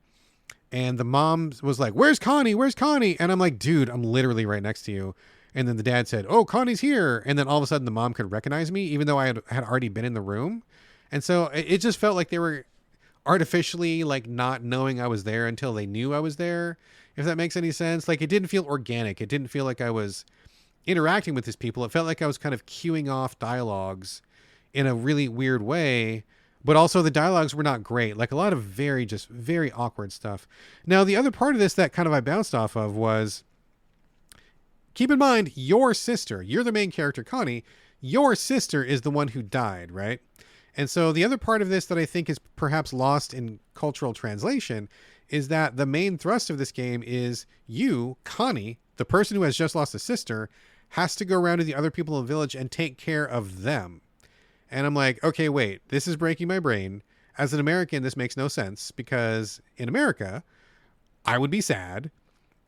and the mom was like, where's Connie? Where's Connie? And I'm like, dude, I'm literally right next to you. And then the dad said, oh, Connie's here. And then all of a sudden the mom could recognize me, even though I had already been in the room. And so it just felt like they were artificially like not knowing I was there until they knew I was there. If that makes any sense. Like it didn't feel organic. It didn't feel like I was interacting with these people. It felt like I was kind of queuing off dialogues in a really weird way, but also the dialogues were not great. Like a lot of very awkward stuff. Now, the other part of this that kind of I bounced off of was, keep in mind, your sister, you're the main character, Connie, your sister is the one who died, right? And so the other part of this that I think is perhaps lost in cultural translation is that the main thrust of this game is you, Connie, the person who has just lost a sister, has to go around to the other people in the village and take care of them. And I'm like, okay, wait, this is breaking my brain. as an American, this makes no sense because in America, I would be sad.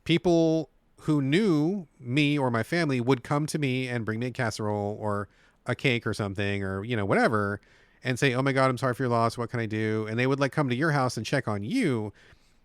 People who knew me or my family would come to me and bring me a casserole or a cake or something or, whatever, and say, oh my God, I'm sorry for your loss. What can I do? And they would like come to your house and check on you.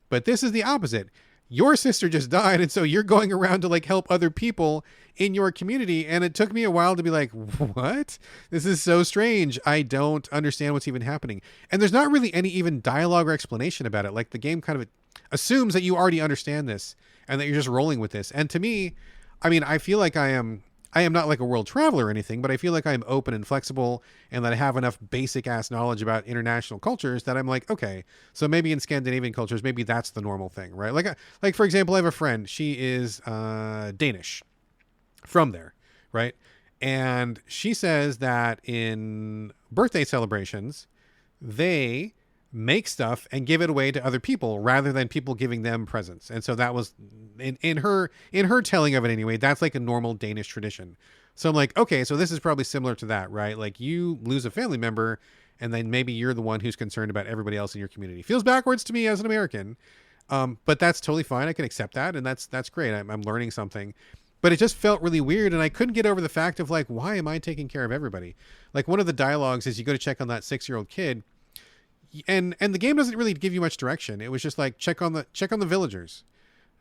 But this is the opposite. Your sister just died, and so you're going around to like help other people in your community. And it took me a while to be like, what? This is so strange. I don't understand what's even happening. And there's not really any even dialogue or explanation about it. Like the game kind of assumes that you already understand this and that you're just rolling with this. And to me, I mean, I feel like I am not like a world traveler or anything, but I feel like I'm open and flexible and that I have enough basic ass knowledge about international cultures that I'm like, okay, so maybe in Scandinavian cultures, maybe that's the normal thing, right? Like for example, I have a friend, she is Danish from there, right? And she says that in birthday celebrations, they make stuff and give it away to other people rather than people giving them presents. And so that was in her telling of it anyway, that's like a normal Danish tradition. So I'm like, okay, so this is probably similar to that, right? Like you lose a family member and then maybe you're the one who's concerned about everybody else in your community. Feels backwards to me as an American. But that's totally fine. I can accept that. And that's great. I'm learning something, but it just felt really weird. And I couldn't get over the fact of like, why am I taking care of everybody? Like one of the dialogues is you go to check on that 6-year-old kid, and the game doesn't really give you much direction. It was just like check on the villagers.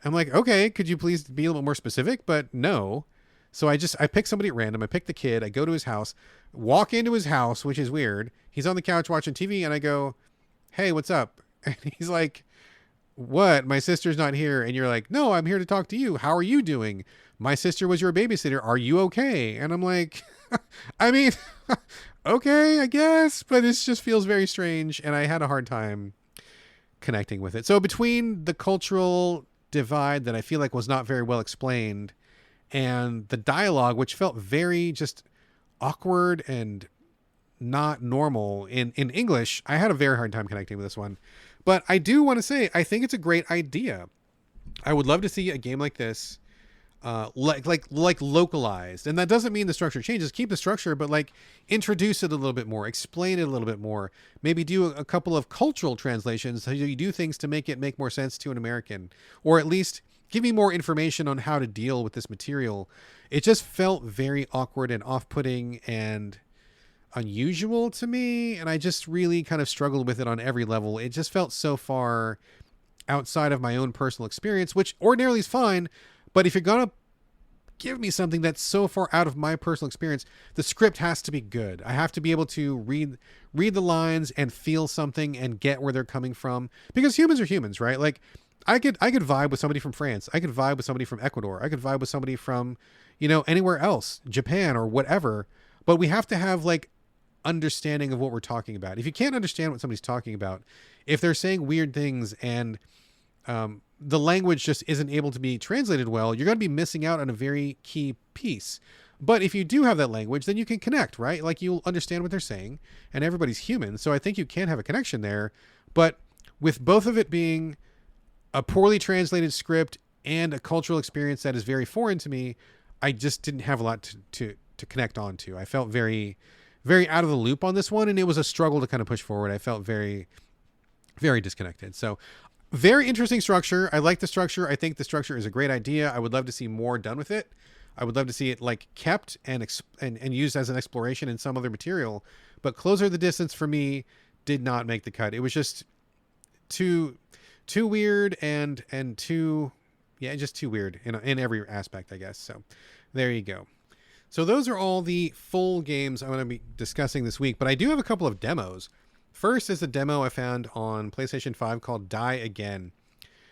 I'm like, okay, could you please be a little more specific? But no. So I pick somebody at random. I pick the kid. I go to his house, walk into his house, which is weird. He's on the couch watching TV, and I go, "Hey, what's up?" And he's like, "What? My sister's not here." And you're like, "No, I'm here to talk to you. How are you doing? My sister was your babysitter. Are you okay?" And I'm like, I mean, okay, I guess, but this just feels very strange, and I had a hard time connecting with it. So between the cultural divide that I feel like was not very well explained and the dialogue, which felt very just awkward and not normal in English, I had a very hard time connecting with this one. But I do want to say, I think it's a great idea. I would love to see a game like this like localized, and that doesn't mean the structure changes. Keep the structure, but like introduce it a little bit more, explain it a little bit more, maybe do a couple of cultural translations so you do things to make it make more sense to an American, or at least give me more information on how to deal with this material. It just felt very awkward and off-putting and unusual to me, and I just really kind of struggled with it on every level. It just felt so far outside of my own personal experience, which ordinarily is fine. But if you're going to give me something that's so far out of my personal experience, the script has to be good. I have to be able to read the lines and feel something and get where they're coming from, because humans are humans, right? Like I could vibe with somebody from France. I could vibe with somebody from Ecuador. I could vibe with somebody from, anywhere else, Japan or whatever. But we have to have like understanding of what we're talking about. If you can't understand what somebody's talking about, if they're saying weird things and the language just isn't able to be translated well, you're going to be missing out on a very key piece. But if you do have that language, then you can connect, right? Like you'll understand what they're saying, and everybody's human. So I think you can have a connection there. But with both of it being a poorly translated script and a cultural experience that is very foreign to me, I just didn't have a lot to connect on to. I felt very, very out of the loop on this one, and it was a struggle to kind of push forward. I felt very, very disconnected. So very interesting structure. I like the structure. I think the structure is a great idea. I would love to see more done with it. I would love to see it like kept and used as an exploration in some other material. But Closer the Distance for me did not make the cut. It was just too weird and too, just too weird in every aspect, I guess. So there you go. So those are all the full games I'm going to be discussing this week. But I do have a couple of demos. First is a demo I found on PlayStation 5 called Die Again.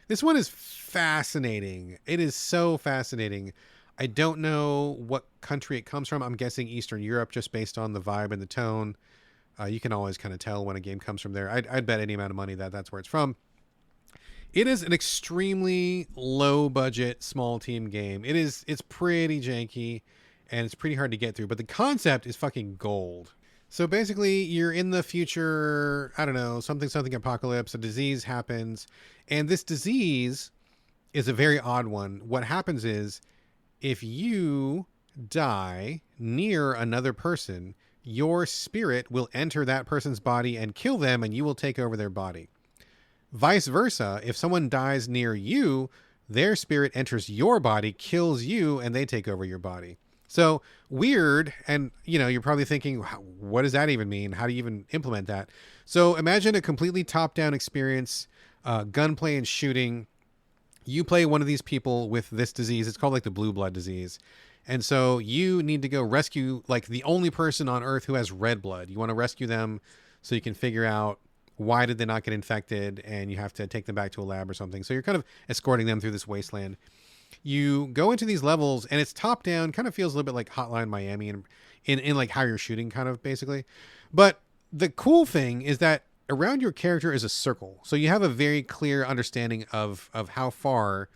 This one is fascinating. It is so fascinating. I don't know what country it comes from. I'm guessing Eastern Europe just based on the vibe and the tone. You can always kind of tell when a game comes from there. I'd bet any amount of money that that's where it's from. It is an extremely low budget, small team game. It's pretty janky and it's pretty hard to get through, but the concept is fucking gold. So basically, you're in the future, I don't know, something apocalypse, a disease happens, and this disease is a very odd one. What happens is, if you die near another person, your spirit will enter that person's body and kill them, and you will take over their body. Vice versa, if someone dies near you, their spirit enters your body, kills you, and they take over your body. So weird, and you're probably thinking, what does that even mean? How do you even implement that? So imagine a completely top-down experience, gunplay and shooting. You play one of these people with this disease. It's called like the blue blood disease. And so you need to go rescue like the only person on Earth who has red blood. You want to rescue them so you can figure out why did they not get infected, and you have to take them back to a lab or something. So you're kind of escorting them through this wasteland. You go into these levels, and it's top down, kind of feels a little bit like Hotline Miami and in like how you're shooting, kind of basically. But the cool thing is that around your character is a circle. So you have a very clear understanding of how far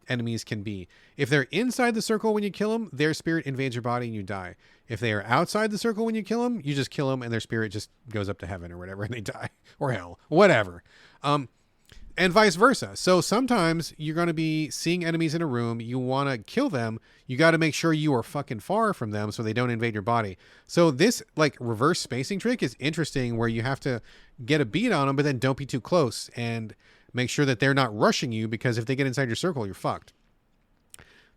enemies can be. If they're inside the circle when you kill them, their spirit invades your body and you die. If they are outside the circle when you kill them, you just kill them and their spirit just goes up to heaven or whatever and they die, or hell, whatever. And vice versa. So sometimes you're going to be seeing enemies in a room. You want to kill them. You got to make sure you are fucking far from them so they don't invade your body. So this like reverse spacing trick is interesting, where you have to get a beat on them, but then don't be too close and make sure that they're not rushing you, because if they get inside your circle, you're fucked.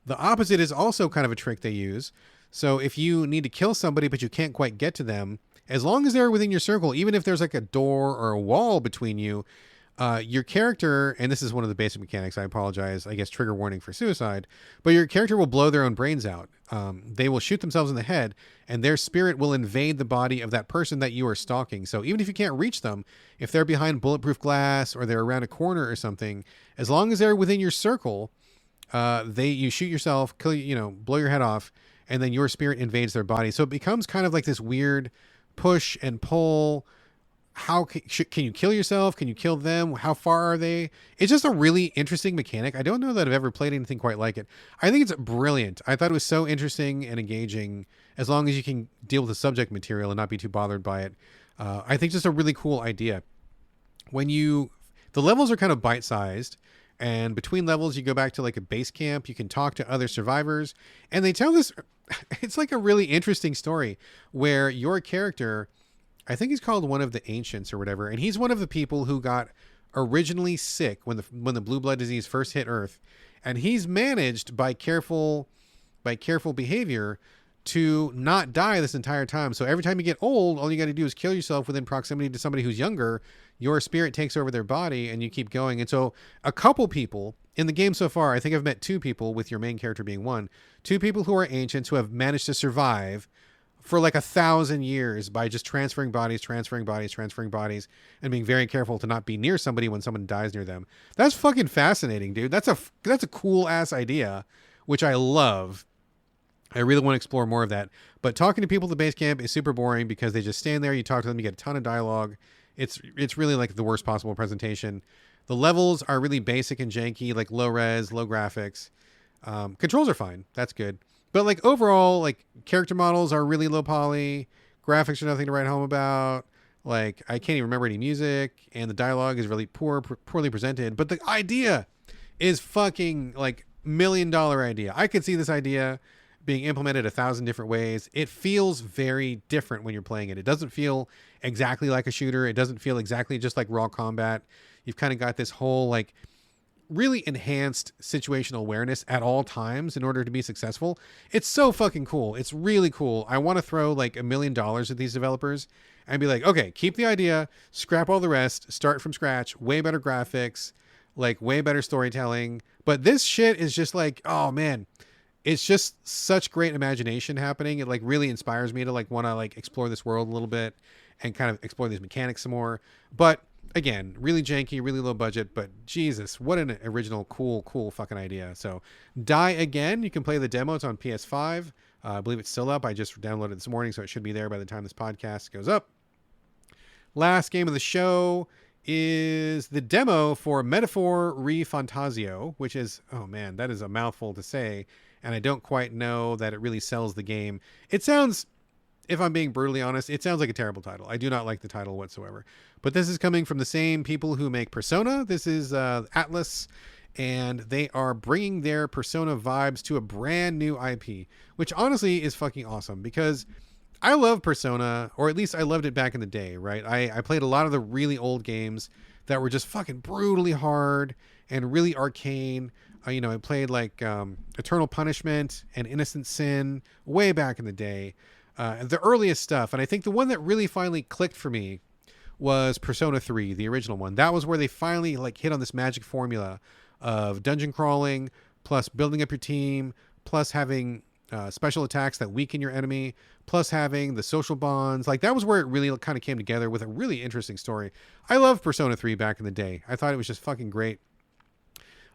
The opposite is also kind of a trick they use. So if you need to kill somebody, but you can't quite get to them, as long as they're within your circle, even if there's like a door or a wall between you, your character, and this is one of the basic mechanics, I apologize, I guess trigger warning for suicide, but your character will blow their own brains out. They will shoot themselves in the head, and their spirit will invade the body of that person that you are stalking. So even if you can't reach them, if they're behind bulletproof glass or they're around a corner or something, as long as they're within your circle, you shoot yourself, kill, blow your head off, and then your spirit invades their body. So it becomes kind of like this weird push and pull. How can you kill yourself? Can you kill them? How far are they? It's just a really interesting mechanic. I don't know that I've ever played anything quite like it. I think it's brilliant. I thought it was so interesting and engaging, as long as you can deal with the subject material and not be too bothered by it. I think just a really cool idea. The levels are kind of bite-sized, and between levels you go back to like a base camp. You can talk to other survivors, and they tell this, it's like a really interesting story where your character, I think he's called one of the ancients or whatever, and he's one of the people who got originally sick when the blue blood disease first hit Earth, and he's managed by careful behavior to not die this entire time. So every time you get old, all you got to do is kill yourself within proximity to somebody who's younger. Your spirit takes over their body, and you keep going. And so a couple people in the game so far, I think I've met two people, with your main character being one, two people who are ancients who have managed to survive for like 1,000 years by just transferring bodies, and being very careful to not be near somebody when someone dies near them. That's fucking fascinating, dude. That's a cool ass idea, which I love. I really want to explore more of that. But talking to people at the base camp is super boring, because they just stand there, you talk to them, you get a ton of dialogue. It's really like the worst possible presentation. The levels are really basic and janky, like low res, low graphics. Controls are fine. That's good. But like overall, like character models are really low poly. Graphics are nothing to write home about. Like I can't even remember any music, and the dialogue is really poorly presented. But the idea is fucking like $1 million idea. I could see this idea being implemented 1,000 different ways. It feels very different when you're playing it. It doesn't feel exactly like a shooter. It doesn't feel exactly just like raw combat. You've kind of got this whole like really enhanced situational awareness at all times in order to be successful. It's so fucking cool. It's really cool. I want to throw like $1 million at these developers and be like, okay, keep the idea, scrap all the rest, start from scratch, way better graphics, like way better storytelling. But this shit is just like, oh man, it's just such great imagination happening. It like really inspires me to like want to like explore this world a little bit and kind of explore these mechanics some more. But again, really janky, really low budget, but Jesus, what an original, cool fucking idea. So Die Again, you can play the demo. It's on PS5. I believe it's still up. I just downloaded it this morning, so it should be there by the time this podcast goes up. Last game of the show is the demo for Metaphor ReFantazio, which is, oh man, that is a mouthful to say, and I don't quite know that it really sells the game. It sounds, if I'm being brutally honest, it sounds like a terrible title. I do not like the title whatsoever. But this is coming from the same people who make Persona. This is Atlas, and they are bringing their Persona vibes to a brand new IP, which honestly is fucking awesome, because I love Persona, or at least I loved it back in the day, right? I played a lot of the really old games that were just fucking brutally hard and really arcane. I played like Eternal Punishment and Innocent Sin way back in the day, the earliest stuff. And I think the one that really finally clicked for me was Persona 3, the original one. That was where they finally like hit on this magic formula of dungeon crawling plus building up your team plus having special attacks that weaken your enemy, plus having the social bonds. Like that was where it really kind of came together with a really interesting story. I loved Persona 3 back in the day. I thought it was just fucking great.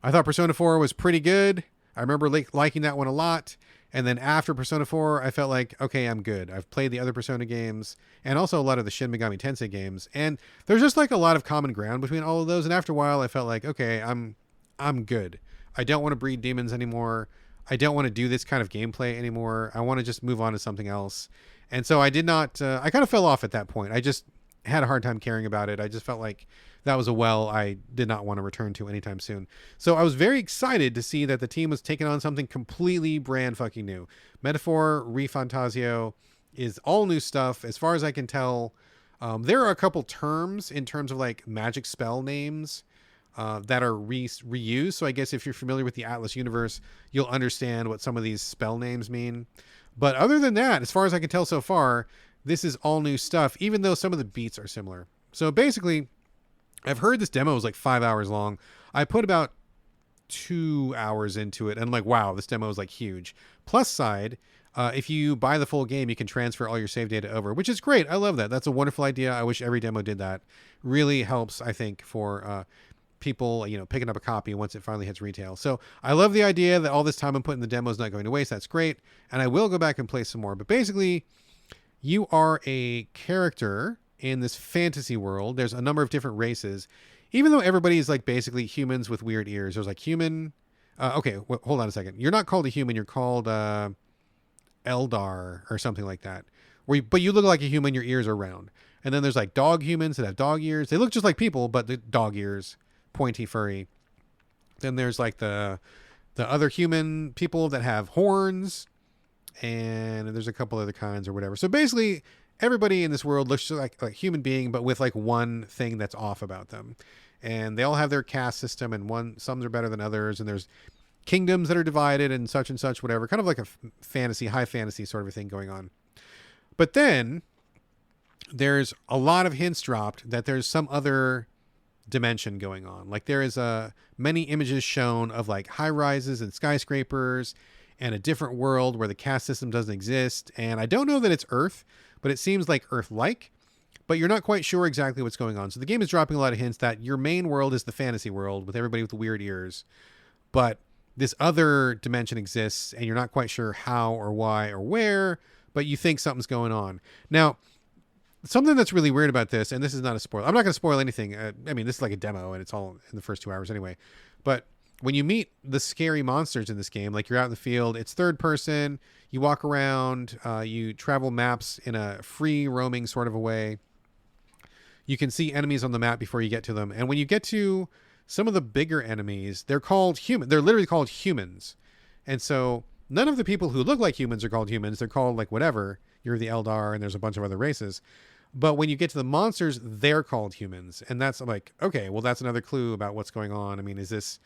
I thought Persona 4 was pretty good. I remember liking that one a lot. And then after Persona 4, I felt like, okay, I'm good. I've played the other Persona games and also a lot of the Shin Megami Tensei games. And there's just like a lot of common ground between all of those. And after a while, I felt like, okay, I'm good. I don't want to breed demons anymore. I don't want to do this kind of gameplay anymore. I want to just move on to something else. And so I did not, I kind of fell off at that point. I just had a hard time caring about it. I just felt like that was a well I did not want to return to anytime soon. So I was very excited to see that the team was taking on something completely brand fucking new. Metaphor ReFantazio is all new stuff. As far as I can tell, there are a couple terms in terms of like magic spell names that are reused. So I guess if you're familiar with the Atlas universe, you'll understand what some of these spell names mean. But other than that, as far as I can tell so far, this is all new stuff, even though some of the beats are similar. So basically, I've heard this demo is like 5 hours long. I put about 2 hours into it, and I'm like, wow, this demo is like huge. Plus side, if you buy the full game, you can transfer all your save data over, which is great. I love that. That's a wonderful idea. I wish every demo did that. Really helps, I think, for people, picking up a copy once it finally hits retail. So I love the idea that all this time I'm putting the demo is not going to waste. That's great. And I will go back and play some more. But basically, you are a character in this fantasy world. There's a number of different races, even though everybody is like basically humans with weird ears. There's like human. Hold on a second. You're not called a human. You're called Eldar or something like that. But you look like a human. Your ears are round. And then there's like dog humans that have dog ears. They look just like people, but the dog ears, pointy, furry. Then there's like the other human people that have horns, and there's a couple other kinds or whatever. So basically, everybody in this world looks like a human being, but with like one thing that's off about them. And they all have their caste system, and some are better than others. And there's kingdoms that are divided and such, whatever. Kind of like a high fantasy sort of a thing going on. But then there's a lot of hints dropped that there's some other dimension going on. Like there is many images shown of like high rises and skyscrapers and a different world where the caste system doesn't exist. And I don't know that it's Earth, but it seems like Earth-like, but you're not quite sure exactly what's going on. So the game is dropping a lot of hints that your main world is the fantasy world with everybody with the weird ears, but this other dimension exists and you're not quite sure how or why or where, but you think something's going on. Now, something that's really weird about this, and this is not a spoiler. I'm not going to spoil anything. This is like a demo and it's all in the first 2 hours anyway, but when you meet the scary monsters in this game, like you're out in the field, it's third person, you walk around, you travel maps in a free roaming sort of a way. You can see enemies on the map before you get to them. And when you get to some of the bigger enemies, they're called human. They're literally called humans. And so none of the people who look like humans are called humans. They're called like whatever. You're the Eldar and there's a bunch of other races. But when you get to the monsters, they're called humans. And that's like, okay, well, that's another clue about what's going on. I mean, is this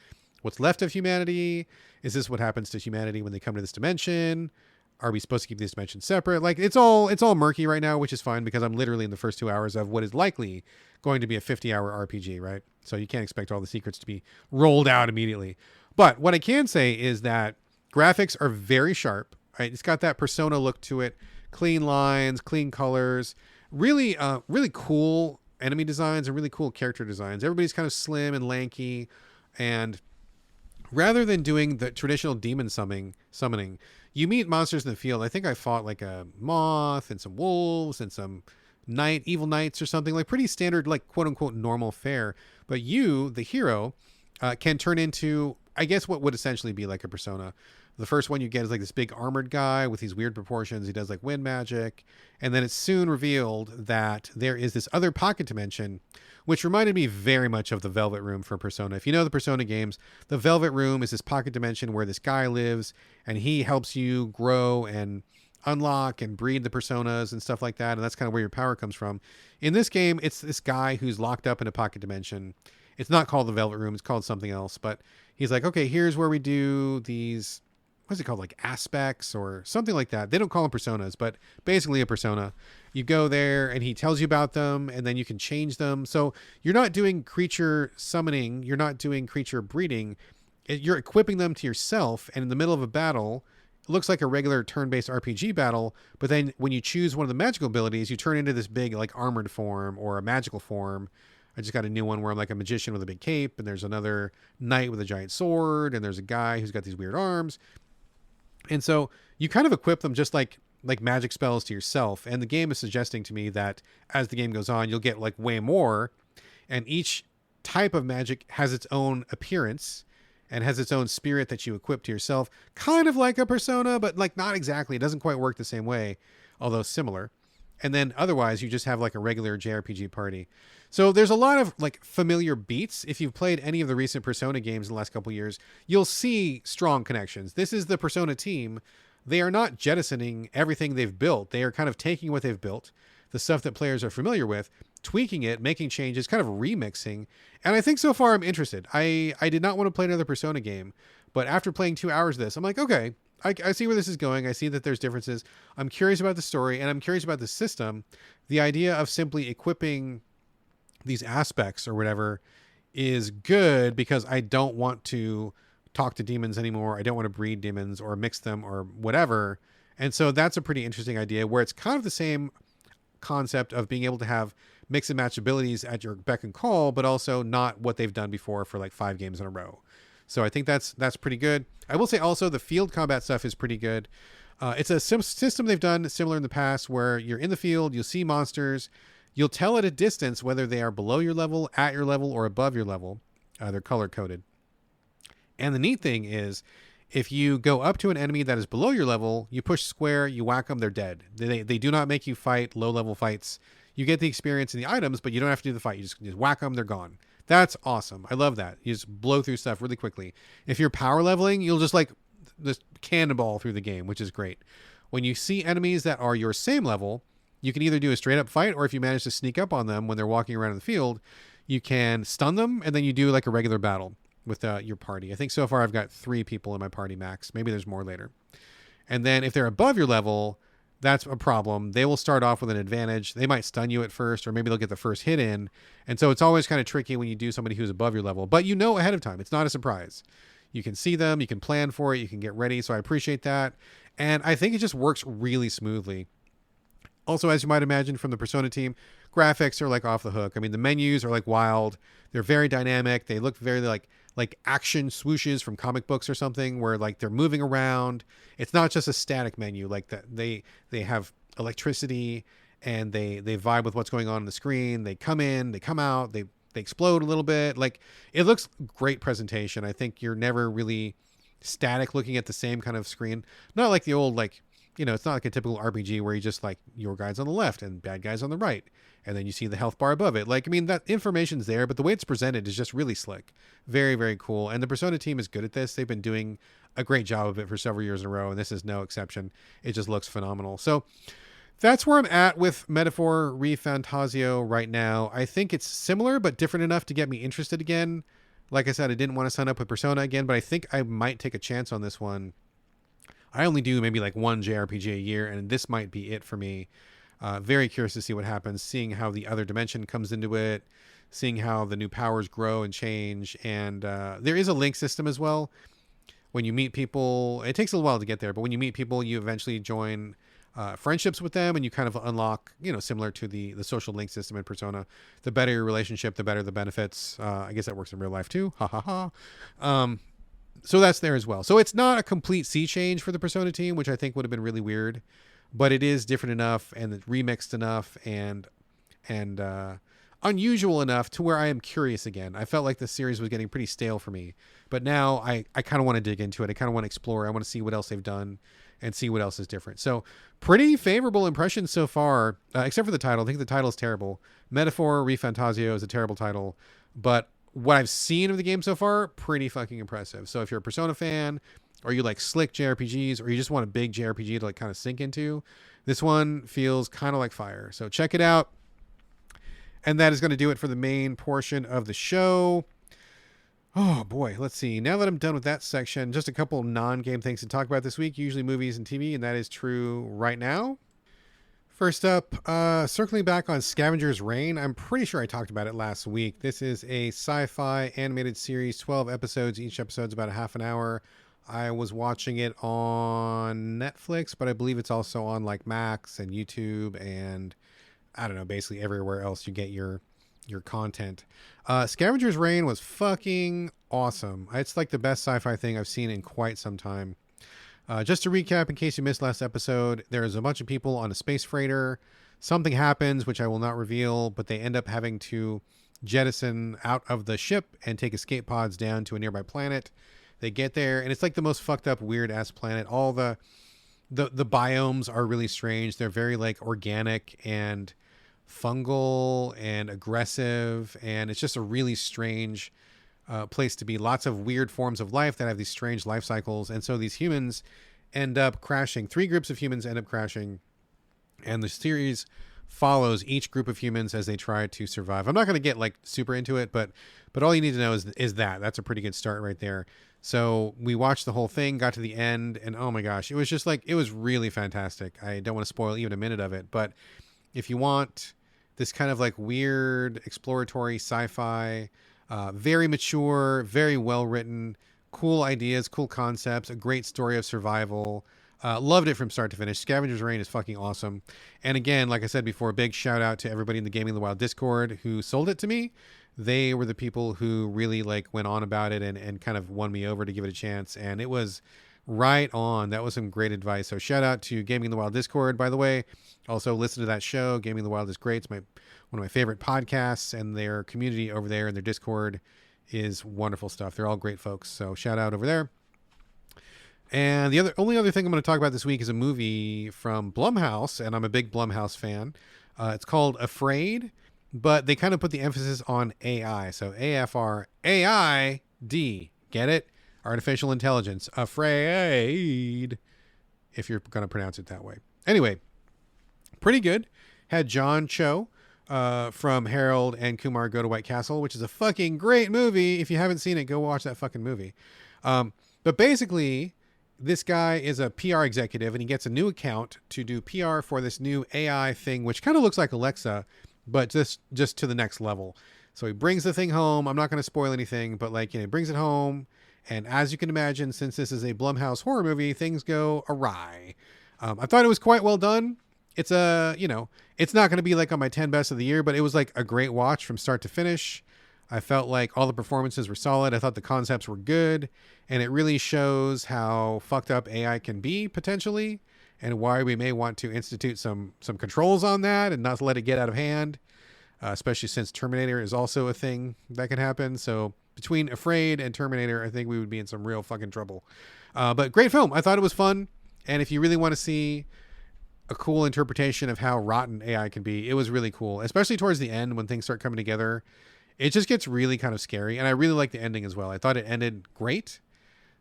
what's left of humanity? Is this what happens to humanity when they come to this dimension? Are we supposed to keep these dimensions separate? Like it's all murky right now, which is fine because I'm literally in the first 2 hours of what is likely going to be a 50-hour RPG, right? So you can't expect all the secrets to be rolled out immediately. But what I can say is that graphics are very sharp, right? It's got that Persona look to it, clean lines, clean colors, really cool enemy designs and really cool character designs. Everybody's kind of slim and lanky, and rather than doing the traditional demon summoning, you meet monsters in the field. I think I fought like a moth and some wolves and some evil knights or something, like pretty standard, like quote unquote normal fare. But you, the hero, can turn into, I guess, what would essentially be like a persona. The first one you get is like this big armored guy with these weird proportions. He does like wind magic. And then it's soon revealed that there is this other pocket dimension, which reminded me very much of the Velvet Room for Persona. If you know the Persona games, the Velvet Room is this pocket dimension where this guy lives and he helps you grow and unlock and breed the personas and stuff like that, and that's kind of where your power comes from. In this game, it's this guy who's locked up in a pocket dimension. It's not called the Velvet Room, it's called something else, but he's like, okay, here's where we do these, what's it called, like aspects or something like that. They don't call them personas, but basically a persona. You go there and he tells you about them, and then you can change them. So you're not doing creature summoning, you're not doing creature breeding, you're equipping them to yourself, and in the middle of a battle, it looks like a regular turn-based RPG battle, but then when you choose one of the magical abilities, you turn into this big like armored form or a magical form. I just got a new one where I'm like a magician with a big cape, and there's another knight with a giant sword, and there's a guy who's got these weird arms. And so you kind of equip them just like magic spells to yourself. And the game is suggesting to me that as the game goes on, you'll get like way more, and each type of magic has its own appearance and has its own spirit that you equip to yourself, kind of like a persona, but like not exactly. It doesn't quite work the same way, although similar. And then otherwise, you just have like a regular JRPG party. So there's a lot of like familiar beats. If you've played any of the recent Persona games in the last couple of years, you'll see strong connections. This is the Persona team. They are not jettisoning everything they've built. They are kind of taking what they've built, the stuff that players are familiar with, tweaking it, making changes, kind of remixing. And I think so far I'm interested. I did not want to play another Persona game, but after playing 2 hours of this, I'm like, okay, I see where this is going. I see that there's differences. I'm curious about the story, and I'm curious about the system. The idea of simply equipping these aspects or whatever is good, because I don't want to talk to demons anymore. I don't want to breed demons or mix them or whatever. And so that's a pretty interesting idea, where it's kind of the same concept of being able to have mix and match abilities at your beck and call, but also not what they've done before for like 5 games in a row. So I think that's pretty good. I will say also the field combat stuff is pretty good. It's a system they've done similar in the past, where you're in the field, you'll see monsters, you'll tell at a distance whether they are below your level, at your level, or above your level. They're color coded. And the neat thing is, if you go up to an enemy that is below your level, you push square, you whack them, they're dead. They do not make you fight low-level fights. You get the experience and the items, but you don't have to do the fight. You just whack them, they're gone. That's awesome. I love that. You just blow through stuff really quickly. If you're power leveling, you'll just like just cannonball through the game, which is great. When you see enemies that are your same level, you can either do a straight-up fight, or if you manage to sneak up on them when they're walking around in the field, you can stun them, and then you do like a regular battle with your party. I think so far I've got 3 people in my party max. Maybe there's more later. And then if they're above your level, that's a problem. They will start off with an advantage. They might stun you at first, or maybe they'll get the first hit in. And so it's always kind of tricky when you do somebody who's above your level, but you know ahead of time. It's not a surprise. You can see them, you can plan for it, you can get ready. So I appreciate that. And I think it just works really smoothly. Also, as you might imagine from the Persona team, graphics are like off the hook. I mean, the menus are like wild. They're very dynamic. They look very like action swooshes from comic books or something, where like they're moving around. It's not just a static menu. Like that they have electricity, and they vibe with what's going on the screen. They come in, they come out, they explode a little bit. Like, it looks great presentation. I think you're never really static looking at the same kind of screen. Not like the old, like, you know, it's not like a typical RPG where you just like your guys on the left and bad guys on the right, and then you see the health bar above it. Like, I mean, that information's there, but the way it's presented is just really slick. Very, very cool. And the Persona team is good at this. They've been doing a great job of it for several years in a row, and this is no exception. It just looks phenomenal. So that's where I'm at with Metaphor ReFantazio right now. I think it's similar but different enough to get me interested again. Like I said, I didn't want to sign up with Persona again, but I think I might take a chance on this one. I only do maybe like 1 JRPG a year, and this might be it for me. Very curious to see what happens, seeing how the other dimension comes into it, seeing how the new powers grow and change. And there is a link system as well. When you meet people, it takes a little while to get there, but when you meet people, you eventually join friendships with them, and you kind of unlock, you know, similar to the social link system in Persona. The better your relationship, the better the benefits. I guess that works in real life too. Ha ha ha. So that's there as well. So it's not a complete sea change for the Persona team, which I think would have been really weird, but it is different enough and remixed enough and unusual enough to where I am curious again. I felt like the series was getting pretty stale for me, but now I kind of want to dig into it. I kind of want to explore. I want to see what else they've done and see what else is different. So pretty favorable impressions so far, except for the title. I think the title is terrible. Metaphor ReFantazio is a terrible title, but what I've seen of the game so far, pretty fucking impressive. So if you're a Persona fan, or you like slick JRPGs, or you just want a big JRPG to like kind of sink into, this one feels kind of like fire. So check it out. And that is going to do it for the main portion of the show. Oh boy, let's see. Now that I'm done with that section, just a couple non-game things to talk about this week, usually movies and TV, and that is true right now. First up, circling back on Scavenger's Reign. I'm pretty sure I talked about it last week. This is a sci-fi animated series, 12 episodes. Each episode's about a half an hour. I was watching it on Netflix, but I believe it's also on like Max and YouTube and I don't know, basically everywhere else you get your content. Scavenger's Reign was fucking awesome. It's like the best sci-fi thing I've seen in quite some time. Just to recap, in case you missed last episode, there's a bunch of people on a space freighter. Something happens, which I will not reveal, but they end up having to jettison out of the ship and take escape pods down to a nearby planet. They get there, and it's like the most fucked up, weird-ass planet. All the biomes are really strange. They're very, like, organic and fungal and aggressive, and it's just a really strange place to be. Lots of weird forms of life that have these strange life cycles, and so these humans end up crashing. 3 groups of humans end up crashing, and the series follows each group of humans as they try to survive. I'm not going to get like super into it, but all you need to know is that's a pretty good start right there. So we watched the whole thing, got to the end, and oh my gosh, it was just like, it was really fantastic. I don't want to spoil even a minute of it, but if you want this kind of like weird exploratory sci-fi, very mature, very well written, cool ideas, cool concepts, a great story of survival. Loved it from start to finish. Scavenger's Reign is fucking awesome. And again, like I said before, big shout out to everybody in the Gaming in the Wild Discord who sold it to me. They were the people who really like went on about it and kind of won me over to give it a chance. And it was right on. That was some great advice. So shout out to Gaming in the Wild Discord, by the way. Also listen to that show. Gaming in the Wild is great. It's one of my favorite podcasts, and their community over there and their Discord is wonderful stuff. They're all great folks. So shout out over there. And the only other thing I'm going to talk about this week is a movie from Blumhouse, and I'm a big Blumhouse fan. It's called Afraid, but they kind of put the emphasis on AI. So AFRAID. Get it? Artificial intelligence. Afraid, if you're going to pronounce it that way. Anyway, pretty good. Had John Cho from Harold and Kumar Go to White Castle, which is a fucking great movie. If you haven't seen it, go watch that fucking movie. But basically, this guy is a PR executive, and he gets a new account to do PR for this new AI thing, which kind of looks like Alexa, but just to the next level. So he brings the thing home. I'm not going to spoil anything, but like, he brings it home. And as you can imagine, since this is a Blumhouse horror movie, things go awry. I thought it was quite well done. It's it's not going to be like on my 10 best of the year, but it was like a great watch from start to finish. I felt like all the performances were solid. I thought the concepts were good, and it really shows how fucked up AI can be potentially, and why we may want to institute some controls on that and not let it get out of hand, especially since Terminator is also a thing that can happen. So between Afraid and Terminator, I think we would be in some real fucking trouble. But great film. I thought it was fun, and if you really want to see a cool interpretation of how rotten AI can be, it was really cool, especially towards the end when things start coming together. It just gets really kind of scary, and I really like the ending as well. I thought it ended great.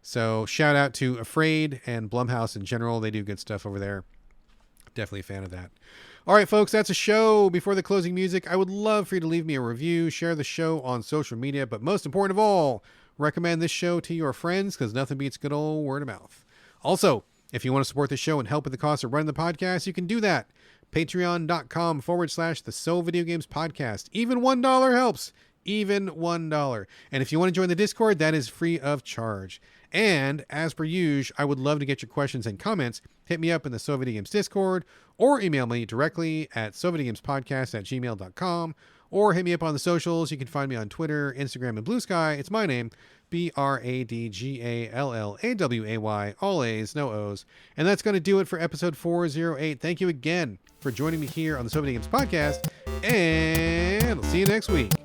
So shout out to Afraid and Blumhouse in general. They do good stuff over there. Definitely a fan of that. All right, folks, that's a show. Before the closing music, I would love for you to leave me a review, share the show on social media, but most important of all, recommend this show to your friends, because nothing beats good old word of mouth. Also, if you want to support the show and help with the cost of running the podcast, you can do that. Patreon.com/the So Video Games Podcast. Even $1 helps. Even $1. And if you want to join the Discord, that is free of charge. And as per usual, I would love to get your questions and comments. Hit me up in the So Video Games Discord, or email me directly at sovideogamespodcast@gmail.com, or hit me up on the socials. You can find me on Twitter, Instagram, and Blue Sky. It's my name, BradGallaway, all A's, no O's. And that's going to do it for episode 408. Thank you again for joining me here on the So Video Games Podcast, and I'll see you next week.